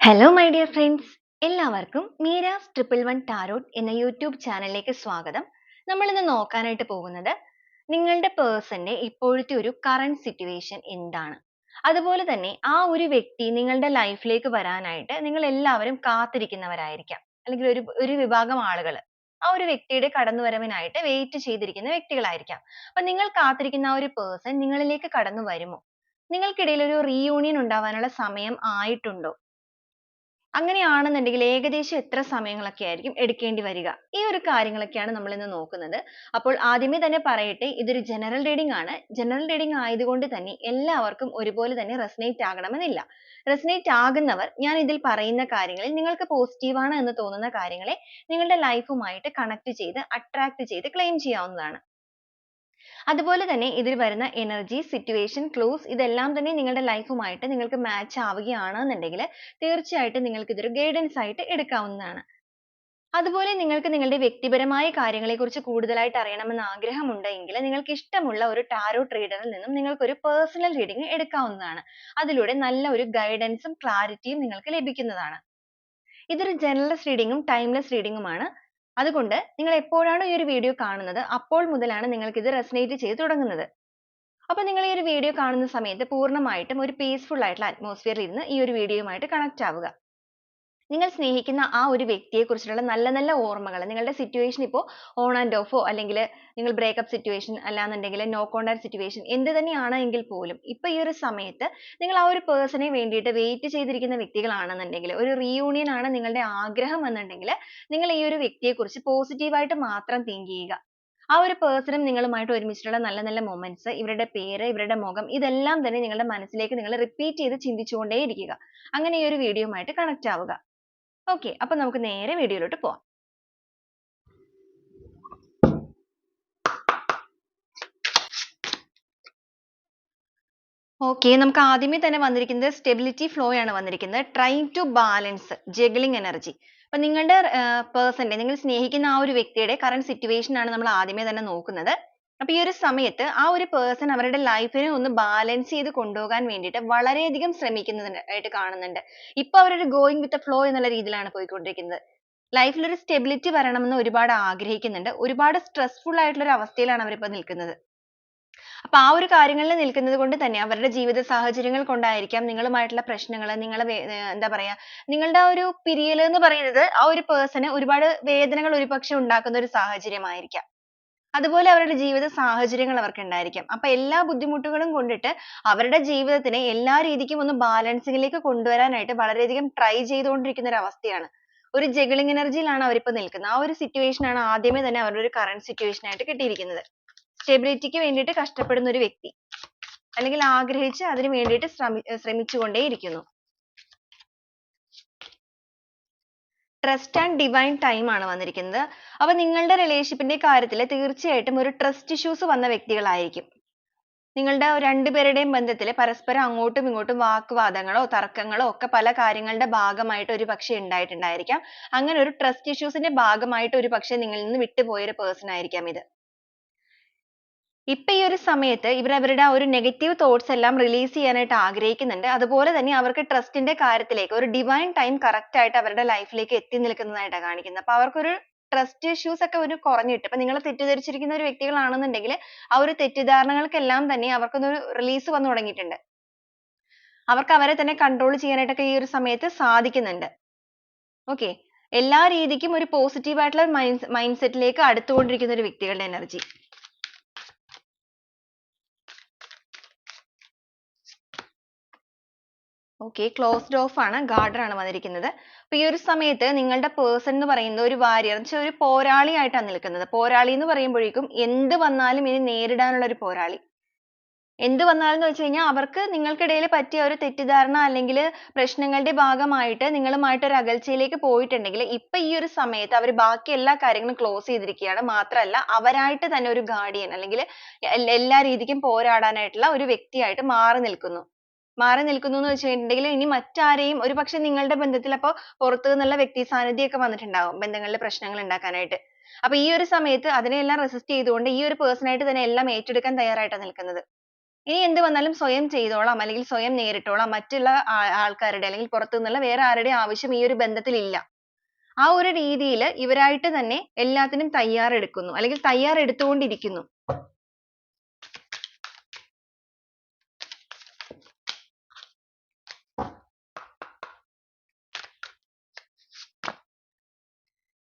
Hello my dear friends, എല്ലാവർക്കും Meera's 111 tarot എന്ന YouTube ചാനലിലേക്ക് സ്വാഗതം. നമ്മൾ ഇന്ന് നോക്കാനായിട്ട് പോകുന്നത് നിങ്ങളുടെ പേഴ്സന്റെ ഇപ്പോഴത്തെ ഒരു കറന്റ് സിറ്റുവേഷൻ എന്താണ്, അതുപോലെ തന്നെ ആ ഒരു വ്യക്തി നിങ്ങളുടെ ലൈഫിലേക്ക് വരാനായിട്ട് നിങ്ങൾ എല്ലാവരും കാത്തിരിക്കുന്നവരായിരിക്കാം, അല്ലെങ്കിൽ ഒരു ഒരു വിഭാഗം ആളുകൾ ആ ഒരു വ്യക്തിയുടെ കടന്നുവരവിനായിട്ട് വെയിറ്റ് ചെയ്തിരിക്കുന്ന വ്യക്തികളായിരിക്കാം. അപ്പൊ നിങ്ങൾ കാത്തിരിക്കുന്ന ആ ഒരു പേഴ്സൺ നിങ്ങളിലേക്ക് കടന്നു വരുമോ? നിങ്ങൾക്കിടയിൽ ഒരു റീയൂണിയൻ ഉണ്ടാവാനുള്ള സമയം ആയിട്ടുണ്ടോ? അങ്ങനെയാണെന്നുണ്ടെങ്കിൽ ഏകദേശം എത്ര സമയങ്ങളൊക്കെ ആയിരിക്കും എടുക്കേണ്ടി വരിക? ഈ ഒരു കാര്യങ്ങളൊക്കെയാണ് നമ്മൾ ഇന്ന് നോക്കുന്നത്. അപ്പോൾ ആദ്യമേ തന്നെ പറയട്ടെ, ഇതൊരു ജനറൽ റീഡിംഗ് ആണ്. ജനറൽ റീഡിംഗ് ആയതുകൊണ്ട് തന്നെ എല്ലാവർക്കും ഒരുപോലെ തന്നെ റെസനേറ്റ് ആകണമെന്നില്ല. റെസനേറ്റ് ആകുന്നവർ ഞാൻ ഇതിൽ പറയുന്ന കാര്യങ്ങളിൽ നിങ്ങൾക്ക് പോസിറ്റീവ് ആണ് എന്ന് തോന്നുന്ന കാര്യങ്ങളെ നിങ്ങളുടെ ലൈഫുമായിട്ട് കണക്ട് ചെയ്ത് അട്രാക്ട് ചെയ്ത് ക്ലെയിം ചെയ്യാവുന്നതാണ്. അതുപോലെ തന്നെ ഇതിൽ വരുന്ന എനർജി, സിറ്റുവേഷൻ, ക്ലൂസ് ഇതെല്ലാം തന്നെ നിങ്ങളുടെ ലൈഫുമായിട്ട് നിങ്ങൾക്ക് മാച്ച് ആവുകയാണെന്നുണ്ടെങ്കിൽ തീർച്ചയായിട്ടും നിങ്ങൾക്ക് ഇതൊരു ഗൈഡൻസ് ആയിട്ട് എടുക്കാവുന്നതാണ്. അതുപോലെ നിങ്ങൾക്ക് നിങ്ങളുടെ വ്യക്തിപരമായ കാര്യങ്ങളെക്കുറിച്ച് കൂടുതലായിട്ട് അറിയണമെന്ന് ആഗ്രഹമുണ്ടെങ്കിൽ നിങ്ങൾക്ക് ഇഷ്ടമുള്ള ഒരു ടാരോട്ട് റീഡറിൽ നിന്നും നിങ്ങൾക്ക് ഒരു പേഴ്സണൽ റീഡിംഗ് എടുക്കാവുന്നതാണ്. അതിലൂടെ നല്ല ഒരു ഗൈഡൻസും ക്ലാരിറ്റിയും നിങ്ങൾക്ക് ലഭിക്കുന്നതാണ്. ഇതൊരു ജനറൽസ് റീഡിംഗും ടൈംലെസ് റീഡിംഗുമാണ്. അതുകൊണ്ട് നിങ്ങൾ എപ്പോഴാണോ ഈ ഒരു വീഡിയോ കാണുന്നത് അപ്പോൾ മുതലാണ് നിങ്ങൾക്ക് ഇത് റെസനേറ്റ് ചെയ്ത് തുടങ്ങുന്നത്. അപ്പോൾ നിങ്ങൾ ഈ ഒരു വീഡിയോ കാണുന്ന സമയത്ത് പൂർണ്ണമായിട്ടും ഒരു പീസ്ഫുൾ ആയിട്ടുള്ള അറ്റ്മോസ്ഫിയറിൽ ഇരുന്ന് ഈ ഒരു വീഡിയോയുമായിട്ട് കണക്ട് ആവുക. നിങ്ങൾ സ്നേഹിക്കുന്ന ആ ഒരു വ്യക്തിയെ കുറിച്ചുള്ള നല്ല നല്ല ഓർമ്മകൾ, നിങ്ങളുടെ സിറ്റുവേഷൻ ഇപ്പോൾ ഓൺ ആൻഡ് ഓഫോ അല്ലെങ്കിൽ നിങ്ങൾ ബ്രേക്കപ്പ് സിറ്റുവേഷൻ അല്ലാന്നുണ്ടെങ്കിൽ നോ കോണ്ടാക്ട് സിറ്റുവേഷൻ എന്ത് തന്നെയാണ് എങ്കിൽ പോലും ഇപ്പൊ ഈ ഒരു സമയത്ത് നിങ്ങൾ ആ ഒരു പേഴ്സണെ വേണ്ടിയിട്ട് വെയിറ്റ് ചെയ്തിരിക്കുന്ന വ്യക്തികളാണെന്നുണ്ടെങ്കിൽ, ഒരു റീയൂണിയൻ ആണ് നിങ്ങളുടെ ആഗ്രഹം എന്നുണ്ടെങ്കിൽ നിങ്ങൾ ഈ ഒരു വ്യക്തിയെ കുറിച്ച് പോസിറ്റീവായിട്ട് മാത്രം തിങ്ക് ചെയ്യുക. ആ ഒരു പേഴ്സണും നിങ്ങളുമായിട്ട് ഒരുമിച്ചിട്ടുള്ള നല്ല നല്ല മൊമെന്റ്സ്, ഇവരുടെ പേര്, ഇവരുടെ മുഖം ഇതെല്ലാം തന്നെ നിങ്ങളുടെ മനസ്സിലേക്ക് നിങ്ങൾ റിപ്പീറ്റ് ചെയ്ത് ചിന്തിച്ചുകൊണ്ടേയിരിക്കുക. അങ്ങനെ ഈ ഒരു വീഡിയോയുമായിട്ട് കണക്ട് ആവുക. ഓക്കെ, അപ്പൊ നമുക്ക് നേരെ വീഡിയോയിലോട്ട് പോവാം. ഓക്കെ, നമുക്ക് ആദ്യമേ തന്നെ വന്നിരിക്കുന്നത് സ്റ്റെബിലിറ്റി ഫ്ലോ ആണ് വന്നിരിക്കുന്നത്. Trying to balance juggling energy. അപ്പൊ നിങ്ങളുടെ പേഴ്സന്റെ, നിങ്ങൾ സ്നേഹിക്കുന്ന ആ ഒരു വ്യക്തിയുടെ കറന്റ് സിറ്റുവേഷൻ ആണ് നമ്മൾ ആദ്യമേ തന്നെ നോക്കുന്നത്. അപ്പൊ ഈ ഒരു സമയത്ത് ആ ഒരു പേഴ്സൺ അവരുടെ ലൈഫിനെ ഒന്ന് ബാലൻസ് ചെയ്ത് കൊണ്ടുപോകാൻ വേണ്ടിയിട്ട് വളരെയധികം ശ്രമിക്കുന്നതായിട്ട് കാണുന്നുണ്ട്. ഇപ്പൊ അവരൊരു ഗോയിങ് വിത്ത് ഫ്ലോ എന്നുള്ള രീതിയിലാണ് പോയിക്കൊണ്ടിരിക്കുന്നത്. ലൈഫിൽ ഒരു സ്റ്റെബിലിറ്റി വരണമെന്ന് ഒരുപാട് ആഗ്രഹിക്കുന്നുണ്ട്. ഒരുപാട് സ്ട്രെസ്ഫുൾ ആയിട്ടുള്ള ഒരു അവസ്ഥയിലാണ് അവരിപ്പോ നിൽക്കുന്നത്. അപ്പൊ ആ ഒരു കാര്യങ്ങളിൽ നിൽക്കുന്നത് കൊണ്ട് തന്നെ അവരുടെ ജീവിത സാഹചര്യങ്ങൾ കൊണ്ടായിരിക്കാം നിങ്ങളുമായിട്ടുള്ള പ്രശ്നങ്ങൾ, എന്താ പറയാ, നിങ്ങളുടെ ആ ഒരു പിരിയൽ എന്ന് പറയുന്നത് ആ ഒരു പേഴ്സണ് ഒരുപാട് വേദനകൾ ഒരുപക്ഷെ ഉണ്ടാക്കുന്ന ഒരു സാഹചര്യമായിരിക്കാം. അതുപോലെ അവരുടെ ജീവിത സാഹചര്യങ്ങൾ അവർക്ക് ഉണ്ടായിരിക്കാം. അപ്പൊ എല്ലാ ബുദ്ധിമുട്ടുകളും കൊണ്ടിട്ട് അവരുടെ ജീവിതത്തിനെ എല്ലാ രീതിക്കും ഒന്ന് ബാലൻസിംഗിലേക്ക് കൊണ്ടുവരാനായിട്ട് വളരെയധികം ട്രൈ ചെയ്തുകൊണ്ടിരിക്കുന്ന ഒരു അവസ്ഥയാണ്. ഒരു ജഗ്ലിംഗ് എനർജിയിലാണ് അവരിപ്പോ നിൽക്കുന്നത്. ആ ഒരു സിറ്റുവേഷൻ ആണ് ആദ്യമേ തന്നെ അവരുടെ ഒരു കറന്റ് സിറ്റുവേഷൻ ആയിട്ട് കിട്ടിയിരിക്കുന്നത്. സ്റ്റെബിലിറ്റിക്ക് വേണ്ടിയിട്ട് കഷ്ടപ്പെടുന്ന ഒരു വ്യക്തി, അല്ലെങ്കിൽ ആഗ്രഹിച്ച് അതിന് വേണ്ടിയിട്ട് ശ്രമിച്ചുകൊണ്ടേയിരിക്കുന്നു. ട്രസ്റ്റ് ആൻഡ് ഡിവൈൻ ടൈം ആണ് വന്നിരിക്കുന്നത്. അപ്പൊ നിങ്ങളുടെ റിലേഷൻഷിപ്പിന്റെ കാര്യത്തിൽ തീർച്ചയായിട്ടും ഒരു ട്രസ്റ്റ് ഇഷ്യൂസ് വന്ന വ്യക്തികളായിരിക്കും. നിങ്ങളുടെ രണ്ടുപേരുടെയും ബന്ധത്തിൽ പരസ്പരം അങ്ങോട്ടും ഇങ്ങോട്ടും വാക്കുവാദങ്ങളോ തർക്കങ്ങളോ ഒക്കെ പല കാര്യങ്ങളുടെ ഭാഗമായിട്ട് ഒരു പക്ഷേ ഉണ്ടായിട്ടുണ്ടായിരിക്കാം. അങ്ങനെ ഒരു ട്രസ്റ്റ് ഇഷ്യൂസിന്റെ ഭാഗമായിട്ട് ഒരു പക്ഷേ നിങ്ങളിൽ നിന്ന് വിട്ടുപോയ ഒരു പേഴ്സൺ ആയിരിക്കാം ഇത്. ഇപ്പൊ ഈ ഒരു സമയത്ത് ഇവർ അവരുടെ ആ ഒരു നെഗറ്റീവ് തോട്ട്സ് എല്ലാം റിലീസ് ചെയ്യാനായിട്ട് ആഗ്രഹിക്കുന്നുണ്ട്. അതുപോലെ തന്നെ അവർക്ക് ട്രസ്റ്റിന്റെ കാര്യത്തിലേക്ക് ഒരു ഡിവൈൻ ടൈം കറക്റ്റ് ആയിട്ട് അവരുടെ ലൈഫിലേക്ക് എത്തി നിൽക്കുന്നതായിട്ടാണ് കാണിക്കുന്നത്. അപ്പൊ അവർക്കൊരു ട്രസ്റ്റ് ഇഷ്യൂസ് ഒക്കെ ഒരു കുറഞ്ഞിട്ട്, ഇപ്പൊ നിങ്ങൾ തെറ്റിദ്ധരിച്ചിരിക്കുന്ന ഒരു വ്യക്തികളാണെന്നുണ്ടെങ്കിൽ ആ ഒരു തെറ്റിദ്ധാരണകൾക്കെല്ലാം തന്നെ അവർക്കൊരു റിലീസ് വന്നു തുടങ്ങിയിട്ടുണ്ട്. അവർക്ക് അവരെ തന്നെ കൺട്രോൾ ചെയ്യാനായിട്ടൊക്കെ ഈ ഒരു സമയത്ത് സാധിക്കുന്നുണ്ട്. ഓക്കെ, എല്ലാ രീതിക്കും ഒരു പോസിറ്റീവ് ആയിട്ടുള്ള മൈൻഡ് സെറ്റിലേക്ക് അടുത്തുകൊണ്ടിരിക്കുന്ന ഒരു വ്യക്തികളുടെ എനർജി. ഓക്കെ, ക്ലോസ്ഡ് ഓഫ് ആണ്, ഗാർഡർ ആണ് വന്നിരിക്കുന്നത്. അപ്പൊ ഈ ഒരു സമയത്ത് നിങ്ങളുടെ പേഴ്സൺ എന്ന് പറയുന്നത് ഒരു വാരിയർ, ഒരു പോരാളി ആയിട്ടാണ് നിൽക്കുന്നത്. പോരാളി എന്ന് പറയുമ്പോഴേക്കും എന്ത് വന്നാലും ഇനി നേരിടാനുള്ള ഒരു പോരാളി. എന്ത് വന്നാലും എന്ന് വെച്ച് കഴിഞ്ഞാൽ അവർക്ക് നിങ്ങൾക്കിടയിൽ പറ്റിയ ഒരു തെറ്റിദ്ധാരണ അല്ലെങ്കിൽ പ്രശ്നങ്ങളുടെ ഭാഗമായിട്ട് നിങ്ങളുമായിട്ട് ഒരു അകൽച്ചയിലേക്ക് പോയിട്ടുണ്ടെങ്കിൽ ഇപ്പൊ ഈ ഒരു സമയത്ത് അവർ ബാക്കി എല്ലാ കാര്യങ്ങളും ക്ലോസ് ചെയ്തിരിക്കുകയാണ്. മാത്രമല്ല അവരായിട്ട് തന്നെ ഒരു ഗാർഡിയൻ അല്ലെങ്കിൽ എല്ലാ രീതിക്കും പോരാടാനായിട്ടുള്ള ഒരു വ്യക്തിയായിട്ട് മാറി നിൽക്കുന്നു. മാറി നിൽക്കുന്നു എന്ന് വെച്ചിട്ടുണ്ടെങ്കിൽ ഇനി മറ്റാരെയും, ഒരുപക്ഷെ നിങ്ങളുടെ ബന്ധത്തിൽ അപ്പൊ പുറത്തു നിന്നുള്ള വ്യക്തി സാന്നിധ്യമൊക്കെ വന്നിട്ടുണ്ടാവും ബന്ധങ്ങളിൽ പ്രശ്നങ്ങൾ ഉണ്ടാക്കാനായിട്ട്. അപ്പൊ ഈ ഒരു സമയത്ത് അതിനെല്ലാം റെസിസ്റ്റ് ചെയ്തുകൊണ്ട് ഈ ഒരു പേഴ്സൺ ആയിട്ട് തന്നെ എല്ലാം ഏറ്റെടുക്കാൻ തയ്യാറായിട്ടാണ് നിൽക്കുന്നത്. ഇനി എന്ത് വന്നാലും സ്വയം ചെയ്തോളാം അല്ലെങ്കിൽ സ്വയം നേരിട്ടോളാം. മറ്റുള്ള ആൾക്കാരുടെ അല്ലെങ്കിൽ പുറത്തു നിന്നുള്ള വേറെ ആരുടെയും ആവശ്യം ഈ ഒരു ബന്ധത്തിൽ ഇല്ല. ആ ഒരു രീതിയിൽ ഇവരായിട്ട് തന്നെ എല്ലാത്തിനും തയ്യാറെടുക്കുന്നു അല്ലെങ്കിൽ തയ്യാറെടുത്തുകൊണ്ടിരിക്കുന്നു.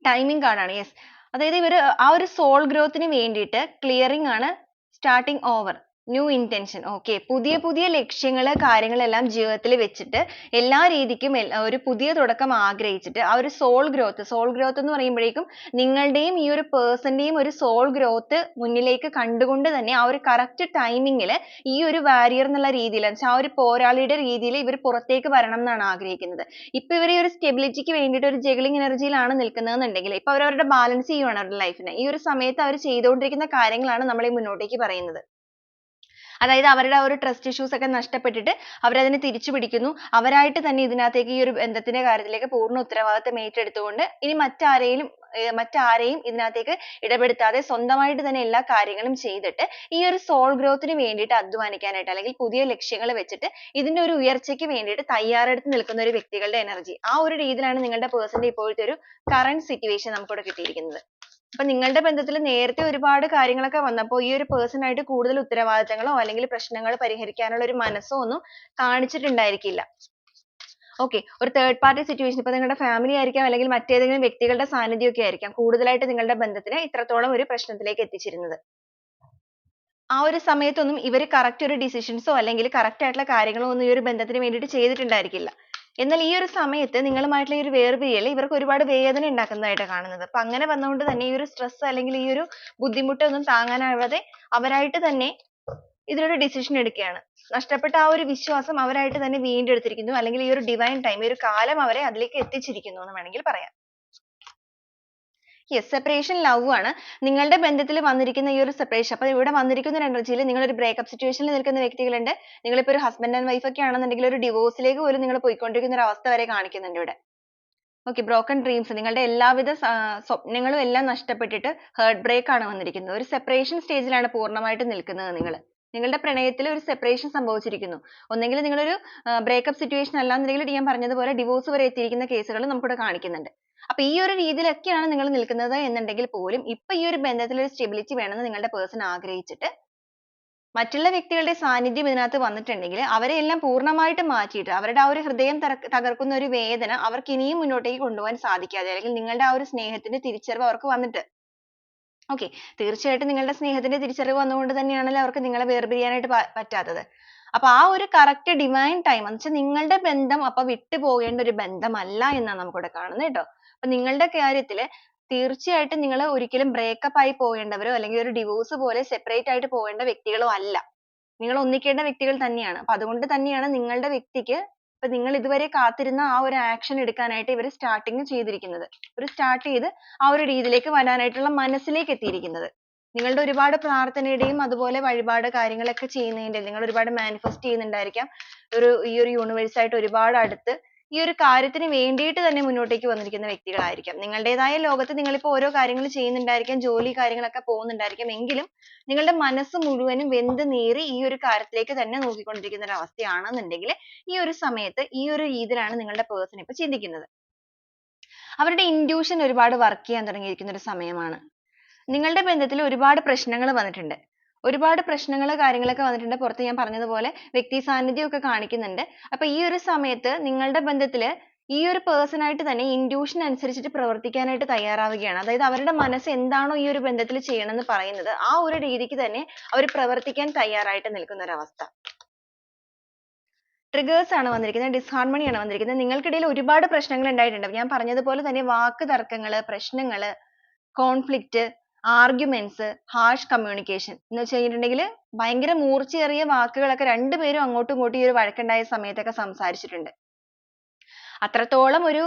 ടൈമിംഗ് കാർഡാണ്. യെസ്. അതായത് ഇവര് ആ ഒരു സോൾ ഗ്രോത്തിന് വേണ്ടിയിട്ട് ക്ലിയറിംഗ് ആണ് starting over. New intention. Okay. പുതിയ പുതിയ ലക്ഷ്യങ്ങൾ കാര്യങ്ങളെല്ലാം ജീവിതത്തിൽ വെച്ചിട്ട് എല്ലാ രീതിക്കും ഒരു പുതിയ തുടക്കം ആഗ്രഹിച്ചിട്ട് ആ ഒരു സോൾ ഗ്രോത്ത് എന്ന് പറയുമ്പോഴേക്കും നിങ്ങളുടെയും ഈ ഒരു പേഴ്സന്റെയും ഒരു സോൾ ഗ്രോത്ത് മുന്നിലേക്ക് കണ്ടുകൊണ്ട് തന്നെ ആ ഒരു കറക്റ്റ് ടൈമിങ്ങിൽ ഈ ഒരു വാരിയർ എന്നുള്ള രീതിയിൽ ആ ഒരു പോരാളിയുടെ രീതിയിൽ ഇവർ പുറത്തേക്ക് വരണം എന്നാണ് ആഗ്രഹിക്കുന്നത്. ഇപ്പൊ ഇവർ ഈ ഒരു സ്റ്റെബിലിറ്റിക്ക് വേണ്ടിയിട്ട് ഒരു ജഗ്ലിംഗ് എനർജിയിലാണ് നിൽക്കുന്നതെന്നുണ്ടെങ്കിൽ ഇപ്പൊ അവരവരുടെ ബാലൻസ് ചെയ്യുവാണ് അവരുടെ ലൈഫിനെ. ഈ ഒരു സമയത്ത് അവർ ചെയ്തുകൊണ്ടിരിക്കുന്ന കാര്യങ്ങളാണ് നമ്മൾ ഈ മുന്നോട്ടേക്ക് പറയുന്നത്. അതായത് അവരുടെ ആ ഒരു ട്രസ്റ്റ് ഇഷ്യൂസ് ഒക്കെ നഷ്ടപ്പെട്ടിട്ട് അവരതിനെ തിരിച്ചു പിടിക്കുന്നു. അവരായിട്ട് തന്നെ ഇതിനകത്തേക്ക് ഈ ഒരു ബന്ധത്തിന്റെ കാര്യത്തിലേക്ക് പൂർണ്ണ ഉത്തരവാദിത്തം ഏറ്റെടുത്തുകൊണ്ട് ഇനി മറ്റാരെയും ഇതിനകത്തേക്ക് ഇടപെടുത്താതെ സ്വന്തമായിട്ട് തന്നെ എല്ലാ കാര്യങ്ങളും ചെയ്തിട്ട് ഈ ഒരു സോൾ ഗ്രോത്തിന് വേണ്ടിയിട്ട് അധ്വാനിക്കാനായിട്ട് അല്ലെങ്കിൽ പുതിയ ലക്ഷ്യങ്ങൾ വെച്ചിട്ട് ഇതിന്റെ ഒരു ഉയർച്ചയ്ക്ക് വേണ്ടിയിട്ട് തയ്യാറെടുത്ത് നിൽക്കുന്ന ഒരു വ്യക്തികളുടെ എനർജി. ആ ഒരു രീതിയിലാണ് നിങ്ങളുടെ പേഴ്സന്റെ ഇപ്പോഴത്തെ ഒരു കറന്റ് സിറ്റുവേഷൻ നമുക്കിവിടെ കിട്ടിയിരിക്കുന്നത്. അപ്പൊ നിങ്ങളുടെ ബന്ധത്തിൽ നേരത്തെ ഒരുപാട് കാര്യങ്ങളൊക്കെ വന്നപ്പോൾ ഈ ഒരു person ആയിട്ട് കൂടുതൽ ഉത്തരവാദിത്തങ്ങളോ അല്ലെങ്കിൽ പ്രശ്നങ്ങൾ പരിഹരിക്കാനുള്ള ഒരു മനസ്സോ ഒന്നും കാണിച്ചിട്ടുണ്ടായിരിക്കില്ല. okay. ഒരു third party situation ഇപ്പൊ നിങ്ങളുടെ family ആയിരിക്കാം അല്ലെങ്കിൽ മറ്റേതെങ്കിലും വ്യക്തികളുടെ സാന്നിധ്യം ഒക്കെ ആയിരിക്കാം കൂടുതലായിട്ട് നിങ്ങളുടെ ബന്ധത്തിനെ ഇത്രത്തോളം ഒരു പ്രശ്നത്തിലേക്ക് എത്തിച്ചിരുന്നത്. ആ ഒരു സമയത്തൊന്നും ഇവര് correct ഒരു decisions ഓ അല്ലെങ്കിൽ correct ആയിട്ടുള്ള കാര്യങ്ങളോ ഒന്നും ഈ ഒരു ബന്ധത്തിന് വേണ്ടിയിട്ട് ചെയ്തിട്ടുണ്ടായിരിക്കില്ല. എന്നാൽ ഈ ഒരു സമയത്ത് നിങ്ങളുമായിട്ടുള്ള ഈ ഒരു വേർപിരിയൽ ഇവർക്ക് ഒരുപാട് വേദന ഉണ്ടാക്കുന്നതായിട്ടാണ് കാണുന്നത്. അപ്പൊ അങ്ങനെ വന്നതുകൊണ്ട് തന്നെ ഈ ഒരു stress അല്ലെങ്കിൽ ഈ ഒരു ബുദ്ധിമുട്ടൊന്നും താങ്ങാനാവാതെ അവരായിട്ട് തന്നെ ഇതിലൊരു decision എടുക്കുകയാണ്. നഷ്ടപ്പെട്ട ആ ഒരു വിശ്വാസം അവരായിട്ട് തന്നെ വീണ്ടെടുത്തിരിക്കുന്നു അല്ലെങ്കിൽ ഈ ഒരു divine time ഈ ഒരു കാലം അവരെ അതിലേക്ക് എത്തിച്ചിരിക്കുന്നു എന്ന് വേണമെങ്കിൽ പറയാം. yes, separation love ആണ്. നിങ്ങളുടെ ബന്ധത്തിൽ വന്നിരിക്കുന്ന ഈ ഒരു separation അപ്പോൾ ഇവിടെ വന്നിരിക്കുന്ന ഒരു എനർജിയിൽ നിങ്ങൾ ഒരു breakup situation ൽ നിൽക്കുന്ന വ്യക്തികളുണ്ട്. നിങ്ങളിപ്പോൾ ഒരു husband and wife ഒക്കെ ആണെന്നുണ്ടെങ്കിൽ ഒരു divorce ലേക്ക് പോലും നിങ്ങൾ പോയിക്കൊണ്ടിരിക്കുന്ന ഒരു അവസ്ഥ വരെ കാണിക്കുന്നുണ്ട് ഇവിടെ. okay, broken dreams നിങ്ങളുടെ എല്ലാവിധ സ്വപ്നങ്ങളും എല്ലാം നഷ്ടപ്പെട്ടിട്ട് heart break ആണ് വന്നിരിക്കുന്നത്. ഒരു separation stage ലാണ് പൂർണ്ണമായിട്ട് നിൽക്കുന്നത് നിങ്ങൾ. നിങ്ങളുടെ പ്രണയത്തിൽ ഒരു separation സംഭവിച്ചിരിക്കുന്നു. ഒന്നെങ്കിൽ നിങ്ങളൊരു breakup situation അല്ലാന്നുണ്ടെങ്കിൽ ഞാൻ പറഞ്ഞതുപോലെ divorce വരെ എത്തിയിരിക്കുന്ന കേസുകൾ നമുക്കിവിടെ കാണിക്കുന്നുണ്ട്. അപ്പൊ ഈ ഒരു രീതിയിലൊക്കെയാണ് നിങ്ങൾ നിൽക്കുന്നത് എന്നുണ്ടെങ്കിൽ പോലും ഇപ്പൊ ഈ ഒരു ബന്ധത്തിൽ ഒരു stability വേണമെന്ന് നിങ്ങളുടെ person ആഗ്രഹിച്ചിട്ട് മറ്റുള്ള വ്യക്തികളുടെ സാന്നിധ്യം ഇതിനകത്ത് വന്നിട്ടുണ്ടെങ്കിൽ അവരെ എല്ലാം പൂർണ്ണമായിട്ട് മാറ്റിയിട്ട് അവരുടെ ആ ഒരു ഹൃദയം തകർക്കുന്ന ഒരു വേദന അവർക്ക് ഇനിയും മുന്നോട്ടേക്ക് കൊണ്ടുപോകാൻ സാധിക്കാതെ അല്ലെങ്കിൽ നിങ്ങളുടെ ആ ഒരു സ്നേഹത്തിന്റെ തിരിച്ചറിവ് അവർക്ക് വന്നിട്ട് okay, തീർച്ചയായിട്ടും നിങ്ങളുടെ സ്നേഹത്തിന്റെ തിരിച്ചറിവ് വന്നുകൊണ്ട് തന്നെയാണല്ലോ അവർക്ക് നിങ്ങളെ വേർപിരിയാനായിട്ട് പറ്റാത്തത്. അപ്പൊ ആ ഒരു correct divine time എന്ന് വെച്ചാൽ നിങ്ങളുടെ ബന്ധം അപ്പൊ വിട്ടു പോകേണ്ട ഒരു ബന്ധമല്ല എന്നാണ് നമുക്കിവിടെ കാണുന്നത് കേട്ടോ. അപ്പൊ നിങ്ങളുടെ കാര്യത്തിൽ തീർച്ചയായിട്ടും നിങ്ങൾ ഒരിക്കലും breakup ആയി പോകേണ്ടവരോ അല്ലെങ്കിൽ ഒരു divorce പോലെ separate ആയിട്ട് പോകേണ്ട വ്യക്തികളോ അല്ല. നിങ്ങൾ ഒന്നിക്കേണ്ട വ്യക്തികൾ തന്നെയാണ്. അപ്പൊ അതുകൊണ്ട് തന്നെയാണ് നിങ്ങളുടെ വ്യക്തിക്ക് ഇപ്പൊ നിങ്ങൾ ഇതുവരെ കാത്തിരുന്ന ആ ഒരു action എടുക്കാനായിട്ട് ഇവർ starting ചെയ്തിരിക്കുന്നത്. ഒരു start ചെയ്ത് ആ ഒരു രീതിയിലേക്ക് വരാനായിട്ടുള്ള മനസ്സിലേക്ക് എത്തിയിരിക്കുന്നത്. നിങ്ങളുടെ ഒരുപാട് പ്രാർത്ഥനയുടെയും അതുപോലെ വഴിപാട് കാര്യങ്ങളൊക്കെ ചെയ്യുന്നതിന്റെ നിങ്ങൾ ഒരുപാട് manifest ചെയ്യുന്നുണ്ടായിരിക്കാം. ഈ ഒരു universe ആയിട്ട് ഒരുപാട് അടുത്ത് ഈ ഒരു കാര്യത്തിന് വേണ്ടിയിട്ട് തന്നെ മുന്നോട്ടേക്ക് വന്നിരിക്കുന്ന വ്യക്തികളായിരിക്കാം. നിങ്ങളുടേതായ ലോകത്ത് നിങ്ങൾ ഇപ്പോൾ ഓരോ കാര്യങ്ങൾ ചെയ്യുന്നുണ്ടായിരിക്കാം, ജോലി കാര്യങ്ങളൊക്കെ പോകുന്നുണ്ടായിരിക്കാം. എങ്കിലും നിങ്ങളുടെ മനസ്സ് മുഴുവനും വെന്ത് നീറി ഈ ഒരു കാര്യത്തിലേക്ക് തന്നെ നോക്കിക്കൊണ്ടിരിക്കുന്ന ഒരു അവസ്ഥയാണെന്നുണ്ടെങ്കിൽ ഈ ഒരു സമയത്ത് ഈ ഒരു രീതിയിലാണ് നിങ്ങളുടെ person ഇപ്പോൾ ചിന്തിക്കുന്നത്. അവരുടെ intuition ഒരുപാട് work ചെയ്യാൻ തുടങ്ങിയിരിക്കുന്ന ഒരു സമയമാണ്. നിങ്ങളുടെ ബന്ധത്തിൽ ഒരുപാട് പ്രശ്നങ്ങൾ വന്നിട്ടുണ്ട്. ഒരുപാട് പ്രശ്നങ്ങൾ കാര്യങ്ങളൊക്കെ വന്നിട്ടുണ്ട്. പുറത്ത് ഞാൻ പറഞ്ഞതുപോലെ വ്യക്തി സാന്നിധ്യം ഒക്കെ കാണിക്കുന്നുണ്ട്. അപ്പൊ ഈ ഒരു സമയത്ത് നിങ്ങളുടെ ബന്ധത്തിൽ ഈ ഒരു person ആയിട്ട് തന്നെ intuition അനുസരിച്ചിട്ട് പ്രവർത്തിക്കാനായിട്ട് തയ്യാറാവുകയാണ്. അതായത് അവരുടെ മനസ്സ് എന്താണോ ഈ ഒരു ബന്ധത്തിൽ ചെയ്യണമെന്ന് പറയുന്നത് ആ ഒരു രീതിക്ക് തന്നെ അവർ പ്രവർത്തിക്കാൻ തയ്യാറായിട്ട് നിൽക്കുന്ന ഒരു അവസ്ഥ. triggers ആണ് വന്നിരിക്കുന്നത്, disharmony ആണ് വന്നിരിക്കുന്നത്. നിങ്ങൾക്കിടയിൽ ഒരുപാട് പ്രശ്നങ്ങൾ ഉണ്ടായിട്ടുണ്ട്. ഞാൻ പറഞ്ഞതുപോലെ തന്നെ വാക്ക് തർക്കങ്ങൾ, പ്രശ്നങ്ങൾ, conflict, arguments, harsh communication എന്ന് വെച്ച് കഴിഞ്ഞിട്ടുണ്ടെങ്കിൽ ഭയങ്കര മൂർച്ചയേറിയ വാക്കുകളൊക്കെ രണ്ടുപേരും അങ്ങോട്ടും ഇങ്ങോട്ടും ഈ ഒരു വഴക്കുണ്ടായ സമയത്തൊക്കെ സംസാരിച്ചിട്ടുണ്ട്. അത്രത്തോളം ഒരു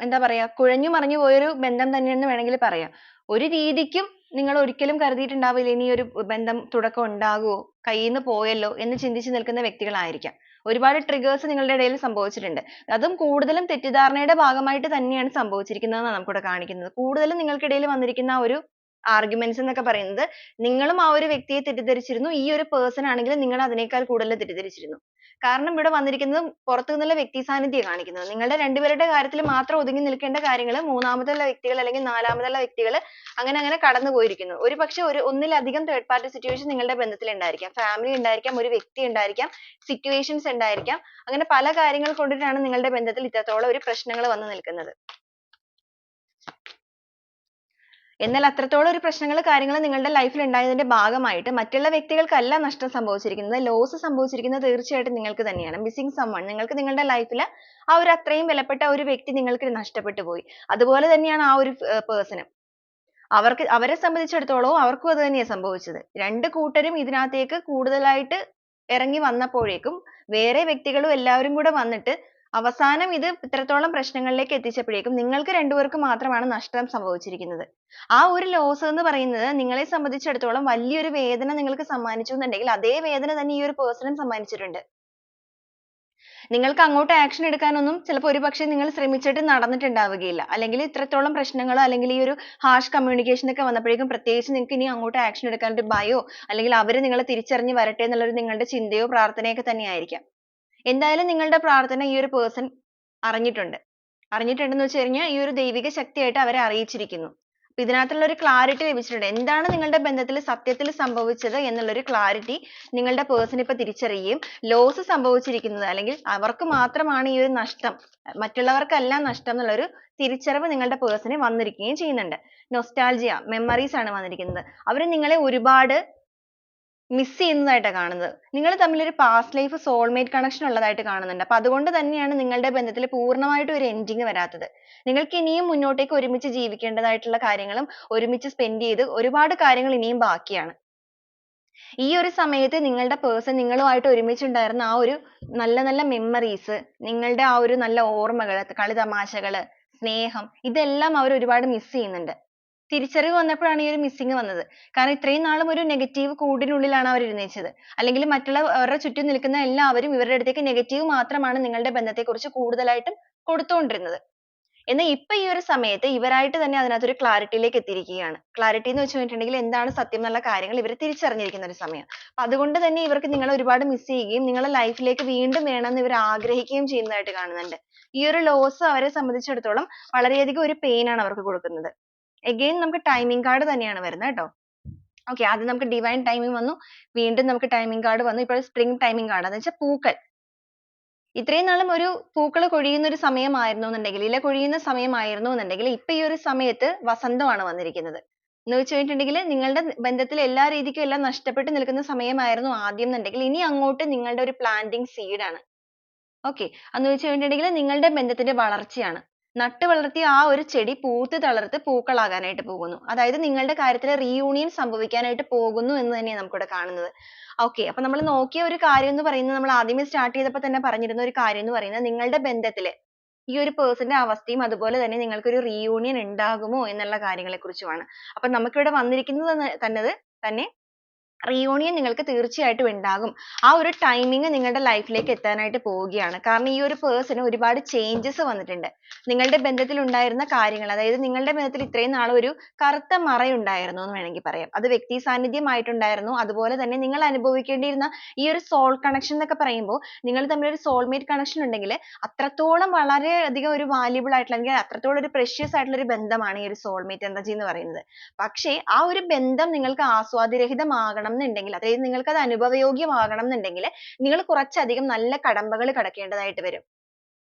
എന്താ പറയാ കുഴഞ്ഞു മറിഞ്ഞു പോയൊരു ബന്ധം തന്നെയെന്ന് വേണമെങ്കിൽ പറയാം. ഒരു രീതിക്കും നിങ്ങൾ ഒരിക്കലും കരുതിയിട്ടുണ്ടാവില്ല ഇനി ഒരു ബന്ധം തുടക്കം ഉണ്ടാകുമോ, കയ്യിൽ നിന്ന് പോയല്ലോ എന്ന് ചിന്തിച്ച് നിൽക്കുന്ന വ്യക്തികളായിരിക്കാം. ഒരുപാട് triggers നിങ്ങളുടെ ഇടയിൽ സംഭവിച്ചിട്ടുണ്ട്. അതും കൂടുതലും തെറ്റിദ്ധാരണയുടെ ഭാഗമായിട്ട് തന്നെയാണ് സംഭവിച്ചിരിക്കുന്നതെന്നാണ് നമുക്കിവിടെ കാണിക്കുന്നത്. കൂടുതലും നിങ്ങൾക്കിടയിൽ വന്നിരിക്കുന്ന ഒരു ആർഗ്യുമെന്റ്സ് എന്നൊക്കെ പറയുന്നത് നിങ്ങളും ആ ഒരു വ്യക്തിയെ തെറ്റിദ്ധരിച്ചിരുന്നു, ഈ ഒരു പേഴ്സൺ ആണെങ്കിൽ നിങ്ങൾ അതിനേക്കാൾ കൂടുതൽ തെറ്റിദ്ധരിച്ചിരുന്നു. കാരണം ഇവിടെ വന്നിരിക്കുന്നത് പുറത്തു നിന്നുള്ള വ്യക്തി സാന്നിധ്യം കാണിക്കുന്നത്. നിങ്ങളുടെ രണ്ടുപേരുടെ കാര്യത്തിൽ മാത്രം ഒതുങ്ങി നിൽക്കേണ്ട കാര്യങ്ങൾ മൂന്നാമതുള്ള വ്യക്തികൾ അല്ലെങ്കിൽ നാലാമതുള്ള വ്യക്തികൾ അങ്ങനെ അങ്ങനെ കടന്നു പോയിരിക്കുന്നു. ഒരുപക്ഷെ ഒന്നിലധികം തേർഡ് പാർട്ടി സിറ്റുവേഷൻ നിങ്ങളുടെ ബന്ധത്തിൽ ഉണ്ടായിരിക്കാം. ഫാമിലി ഉണ്ടായിരിക്കാം, ഒരു വ്യക്തി ഉണ്ടായിരിക്കാം, സിറ്റുവേഷൻസ് ഉണ്ടായിരിക്കാം. അങ്ങനെ പല കാര്യങ്ങൾ കൊണ്ടിട്ടാണ് നിങ്ങളുടെ ബന്ധത്തിൽ ഇത്രത്തോളം ഒരു പ്രശ്നങ്ങൾ വന്നു നിൽക്കുന്നത്. എന്നാൽ അത്രത്തോളം ഒരു പ്രശ്നങ്ങൾ കാര്യങ്ങൾ നിങ്ങളുടെ ലൈഫിൽ ഉണ്ടായതിന്റെ ഭാഗമായിട്ട് മറ്റുള്ള വ്യക്തികൾക്കല്ല നഷ്ടം സംഭവിച്ചിരിക്കുന്നത്, ലോസ് സംഭവിച്ചിരിക്കുന്നത് തീർച്ചയായിട്ടും നിങ്ങൾക്ക് തന്നെയാണ്. മിസ്സിംഗ് സമ്മൺ, നിങ്ങൾക്ക് നിങ്ങളുടെ ലൈഫിൽ ആ ഒരു അത്രയും വിലപ്പെട്ട ഒരു വ്യക്തി നിങ്ങൾക്ക് നഷ്ടപ്പെട്ടു പോയി. അതുപോലെ തന്നെയാണ് ആ ഒരു പേഴ്സണും. അവരെ സംബന്ധിച്ചിടത്തോളം അവർക്കും അത് തന്നെയാണ് സംഭവിച്ചത്. രണ്ട് കൂട്ടരും ഇതിനകത്തേക്ക് കൂടുതലായിട്ട് ഇറങ്ങി വന്നപ്പോഴേക്കും വേറെ വ്യക്തികളും എല്ലാവരും കൂടെ വന്നിട്ട് അവസാനം ഇത് ഇത്രത്തോളം പ്രശ്നങ്ങളിലേക്ക് എത്തിച്ചപ്പോഴേക്കും നിങ്ങൾക്ക് രണ്ടുപേർക്കും മാത്രമാണ് നഷ്ടം സംഭവിച്ചിരിക്കുന്നത്. ആ ഒരു ലോസ് എന്ന് പറയുന്നത് നിങ്ങളെ സംബന്ധിച്ചിടത്തോളം വലിയൊരു വേദന നിങ്ങൾക്ക് സമ്മാനിച്ചു എന്നുണ്ടെങ്കിൽ അതേ വേദന തന്നെ ഈ ഒരു പേഴ്സണും സമ്മാനിച്ചിട്ടുണ്ട്. നിങ്ങൾക്ക് അങ്ങോട്ട് ആക്ഷൻ എടുക്കാനൊന്നും ചിലപ്പോൾ ഒരുപക്ഷെ നിങ്ങൾ ശ്രമിച്ചിട്ട് നടന്നിട്ടുണ്ടാവുകയില്ല. അല്ലെങ്കിൽ ഇത്രത്തോളം പ്രശ്നങ്ങളോ അല്ലെങ്കിൽ ഈ ഒരു ഹാർഷ് കമ്മ്യൂണിക്കേഷൻ ഒക്കെ വന്നപ്പോഴേക്കും പ്രത്യേകിച്ച് നിങ്ങൾക്ക് ഇനി അങ്ങോട്ട് ആക്ഷൻ എടുക്കാൻ ഒരു ഭയോ അല്ലെങ്കിൽ അവർ നിങ്ങളെ തിരിച്ചറിഞ്ഞ് വരട്ടെ എന്നുള്ളൊരു നിങ്ങളുടെ ചിന്തയോ പ്രാർത്ഥനയൊക്കെ തന്നെയായിരിക്കാം. എന്തായാലും നിങ്ങളുടെ പ്രാർത്ഥന ഈ ഒരു പേഴ്സൺ അറിഞ്ഞിട്ടുണ്ട്. അറിഞ്ഞിട്ടുണ്ടെന്ന് വെച്ച് കഴിഞ്ഞാൽ ഈ ഒരു ദൈവിക ശക്തിയായിട്ട് അവരെ അറിയിച്ചിരിക്കുന്നു. അപ്പൊ ഇതിനകത്തുള്ള ഒരു ക്ലാരിറ്റി ലഭിച്ചിട്ടുണ്ട്. എന്താണ് നിങ്ങളുടെ ബന്ധത്തിൽ സത്യത്തിൽ സംഭവിച്ചത് എന്നുള്ളൊരു ക്ലാരിറ്റി നിങ്ങളുടെ പേഴ്സൺ ഇപ്പൊ തിരിച്ചറിയുകയും ലോസ് സംഭവിച്ചിരിക്കുന്നത് അല്ലെങ്കിൽ അവർക്ക് മാത്രമാണ് ഈ ഒരു നഷ്ടം, മറ്റുള്ളവർക്കല്ല നഷ്ടം എന്നുള്ളൊരു തിരിച്ചറിവ് നിങ്ങളുടെ പേഴ്സണിന് വന്നിരിക്കുകയും ചെയ്യുന്നുണ്ട്. നൊസ്റ്റാൾജിയ, മെമ്മറീസ് ആണ് വന്നിരിക്കുന്നത്. അവർ നിങ്ങളെ ഒരുപാട് മിസ് ചെയ്യുന്നതായിട്ടാണ് കാണുന്നത്. നിങ്ങൾ തമ്മിൽ ഒരു പാസ്റ്റ് ലൈഫ് സോൾമേറ്റ് കണക്ഷൻ ഉള്ളതായിട്ട് കാണുന്നുണ്ട്. അപ്പൊ അതുകൊണ്ട് തന്നെയാണ് നിങ്ങളുടെ ബന്ധത്തിൽ പൂർണ്ണമായിട്ട് ഒരു എൻഡിങ് വരാത്തത്. നിങ്ങൾക്ക് ഇനിയും മുന്നോട്ടേക്ക് ഒരുമിച്ച് ജീവിക്കേണ്ടതായിട്ടുള്ള കാര്യങ്ങളും ഒരുമിച്ച് സ്പെൻഡ് ചെയ്ത് ഒരുപാട് കാര്യങ്ങൾ ഇനിയും ബാക്കിയാണ്. ഈ ഒരു സമയത്ത് നിങ്ങളുടെ പേഴ്സൺ നിങ്ങളുമായിട്ട് ഒരുമിച്ചുണ്ടായിരുന്ന ആ ഒരു നല്ല നല്ല മെമ്മറീസ്, നിങ്ങളുടെ ആ ഒരു നല്ല ഓർമ്മകൾ, കളിതമാശകൾ, സ്നേഹം, ഇതെല്ലാം അവർ ഒരുപാട് മിസ് ചെയ്യുന്നുണ്ട്. തിരിച്ചറിവ് വന്നപ്പോഴാണ് ഈ ഒരു മിസ്സിംഗ് വന്നത്. കാരണം ഇത്രയും നാളും ഒരു നെഗറ്റീവ് കൂടിനുള്ളിലാണ് അവർ ഇരുന്നേച്ചത്. അല്ലെങ്കിൽ അവരുടെ ചുറ്റും നിൽക്കുന്ന എല്ലാവരും ഇവരുടെ അടുത്തേക്ക് നെഗറ്റീവ് മാത്രമാണ് നിങ്ങളുടെ ബന്ധത്തെക്കുറിച്ച് കൂടുതലായിട്ടും കൊടുത്തുകൊണ്ടിരുന്നത്. എന്നാൽ ഇപ്പൊ ഈ ഒരു സമയത്ത് ഇവരായിട്ട് തന്നെ അതിനകത്ത് ഒരു ക്ലാരിറ്റിയിലേക്ക് എത്തിയിരിക്കുകയാണ്. ക്ലാരിറ്റി എന്ന് വെച്ച് കഴിഞ്ഞിട്ടുണ്ടെങ്കിൽ എന്താണ് സത്യം എന്നുള്ള കാര്യങ്ങൾ ഇവർ തിരിച്ചറിഞ്ഞിരിക്കുന്ന ഒരു സമയം. അപ്പൊ അതുകൊണ്ട് തന്നെ ഇവർക്ക് നിങ്ങളെ ഒരുപാട് മിസ് ചെയ്യുകയും നിങ്ങളെ ലൈഫിലേക്ക് വീണ്ടും വേണമെന്ന് ഇവർ ആഗ്രഹിക്കുകയും ചെയ്യുന്നതായിട്ട് കാണുന്നുണ്ട്. ഈ ഒരു ലോസ് അവരെ സംബന്ധിച്ചിടത്തോളം വളരെയധികം ഒരു പെയിൻ ആണ് അവർക്ക് കൊടുക്കുന്നത്. again നമുക്ക് ടൈമിംഗ് കാർഡ് തന്നെയാണ് വരുന്നത് കേട്ടോ. ഓക്കെ, ആദ്യം നമുക്ക് ഡിവൈൻ ടൈമിംഗ് വന്നു, വീണ്ടും നമുക്ക് ടൈമിംഗ് കാർഡ് വന്നു, ഇപ്പോൾ സ്പ്രിംഗ് ടൈമിംഗ് കാർഡ് എന്ന് വെച്ചാൽ പൂക്കൾ. ഇത്രയും നാളും ഒരു പൂക്കൾ കൊഴിയുന്ന ഒരു സമയമായിരുന്നു എന്നുണ്ടെങ്കിൽ, ഇല കൊഴിയുന്ന സമയമായിരുന്നു എന്നുണ്ടെങ്കിൽ ഇപ്പൊ ഈ ഒരു സമയത്ത് വസന്തമാണ് വന്നിരിക്കുന്നത്. എന്ന് വെച്ച് കഴിഞ്ഞിട്ടുണ്ടെങ്കിൽ നിങ്ങളുടെ ബന്ധത്തിൽ എല്ലാ രീതിക്കും എല്ലാം നഷ്ടപ്പെട്ട് നിൽക്കുന്ന സമയമായിരുന്നു ആദ്യം എന്നുണ്ടെങ്കിൽ ഇനി അങ്ങോട്ട് നിങ്ങളുടെ ഒരു പ്ലാന്റിംഗ് സീഡ് ആണ്. ഓക്കെ, എന്ന് വെച്ച് കഴിഞ്ഞിട്ടുണ്ടെങ്കിൽ നിങ്ങളുടെ ബന്ധത്തിന്റെ വളർച്ചയാണ്. നട്ടു വളർത്തിയ ആ ഒരു ചെടി പൂത്ത് തളിർത്ത് പൂക്കളാകാനായിട്ട് പോകുന്നു. അതായത് നിങ്ങളുടെ കാര്യത്തിൽ റീയൂണിയൻ സംഭവിക്കാനായിട്ട് പോകുന്നു എന്ന് തന്നെയാണ് നമുക്കിവിടെ കാണുന്നത്. ഓക്കെ, അപ്പൊ നമ്മൾ നോക്കിയ ഒരു കാര്യം എന്ന് പറയുന്നത്, നമ്മൾ ആദ്യമേ സ്റ്റാർട്ട് ചെയ്തപ്പോൾ തന്നെ പറഞ്ഞിരുന്ന ഒരു കാര്യം എന്ന് പറയുന്നത് നിങ്ങളുടെ ബന്ധത്തില് ഈ ഒരു പേഴ്സന്റെ അവസ്ഥയും അതുപോലെ തന്നെ നിങ്ങൾക്ക് ഒരു റീയൂണിയൻ ഉണ്ടാകുമോ എന്നുള്ള കാര്യങ്ങളെ കുറിച്ചുമാണ്. അപ്പൊ നമുക്കിവിടെ വന്നിരിക്കുന്നത് തന്നെ റീയൂണിയൻ നിങ്ങൾക്ക് തീർച്ചയായിട്ടും ഉണ്ടാകും. ആ ഒരു ടൈമിംഗ് നിങ്ങളുടെ ലൈഫിലേക്ക് എത്താനായിട്ട് പോവുകയാണ്. കാരണം ഈ ഒരു പേഴ്സണ് ഒരുപാട് ചേഞ്ചസ് വന്നിട്ടുണ്ട്. നിങ്ങളുടെ ബന്ധത്തിൽ ഉണ്ടായിരുന്ന കാര്യങ്ങൾ, അതായത് നിങ്ങളുടെ ബന്ധത്തിൽ ഇത്രയും നാൾ ഒരു കറുത്ത മറയുണ്ടായിരുന്നു എന്ന് വേണമെങ്കിൽ പറയാം. അത് വ്യക്തി സാന്നിധ്യമായിട്ടുണ്ടായിരുന്നു. അതുപോലെ തന്നെ നിങ്ങൾ അനുഭവിക്കേണ്ടിയിരുന്ന ഈ ഒരു സോൾ കണക്ഷൻ എന്നൊക്കെ പറയുമ്പോൾ നിങ്ങൾ തമ്മിൽ ഒരു സോൾമേറ്റ് കണക്ഷൻ ഉണ്ടെങ്കിൽ അത്രത്തോളം വളരെയധികം ഒരു വാല്യുബിൾ ആയിട്ടുള്ള അല്ലെങ്കിൽ അത്രത്തോളം ഒരു പ്രഷ്യസ് ആയിട്ടുള്ള ഒരു ബന്ധമാണ് ഈ ഒരു സോൾമേറ്റ് എനർജി എന്ന് പറയുന്നത്. പക്ഷേ ആ ഒരു ബന്ധം നിങ്ങൾക്ക് ആസ്വാദ്യരഹിതമാകണം എന്നുണ്ടെങ്കിൽ, അതായത് നിങ്ങൾക്ക് അത് അനുഭവയോഗ്യമാകണം എന്നുണ്ടെങ്കിൽ നിങ്ങൾ കുറച്ചധികം നല്ല കടമ്പകൾ കടക്കേണ്ടതായിട്ട് വരും.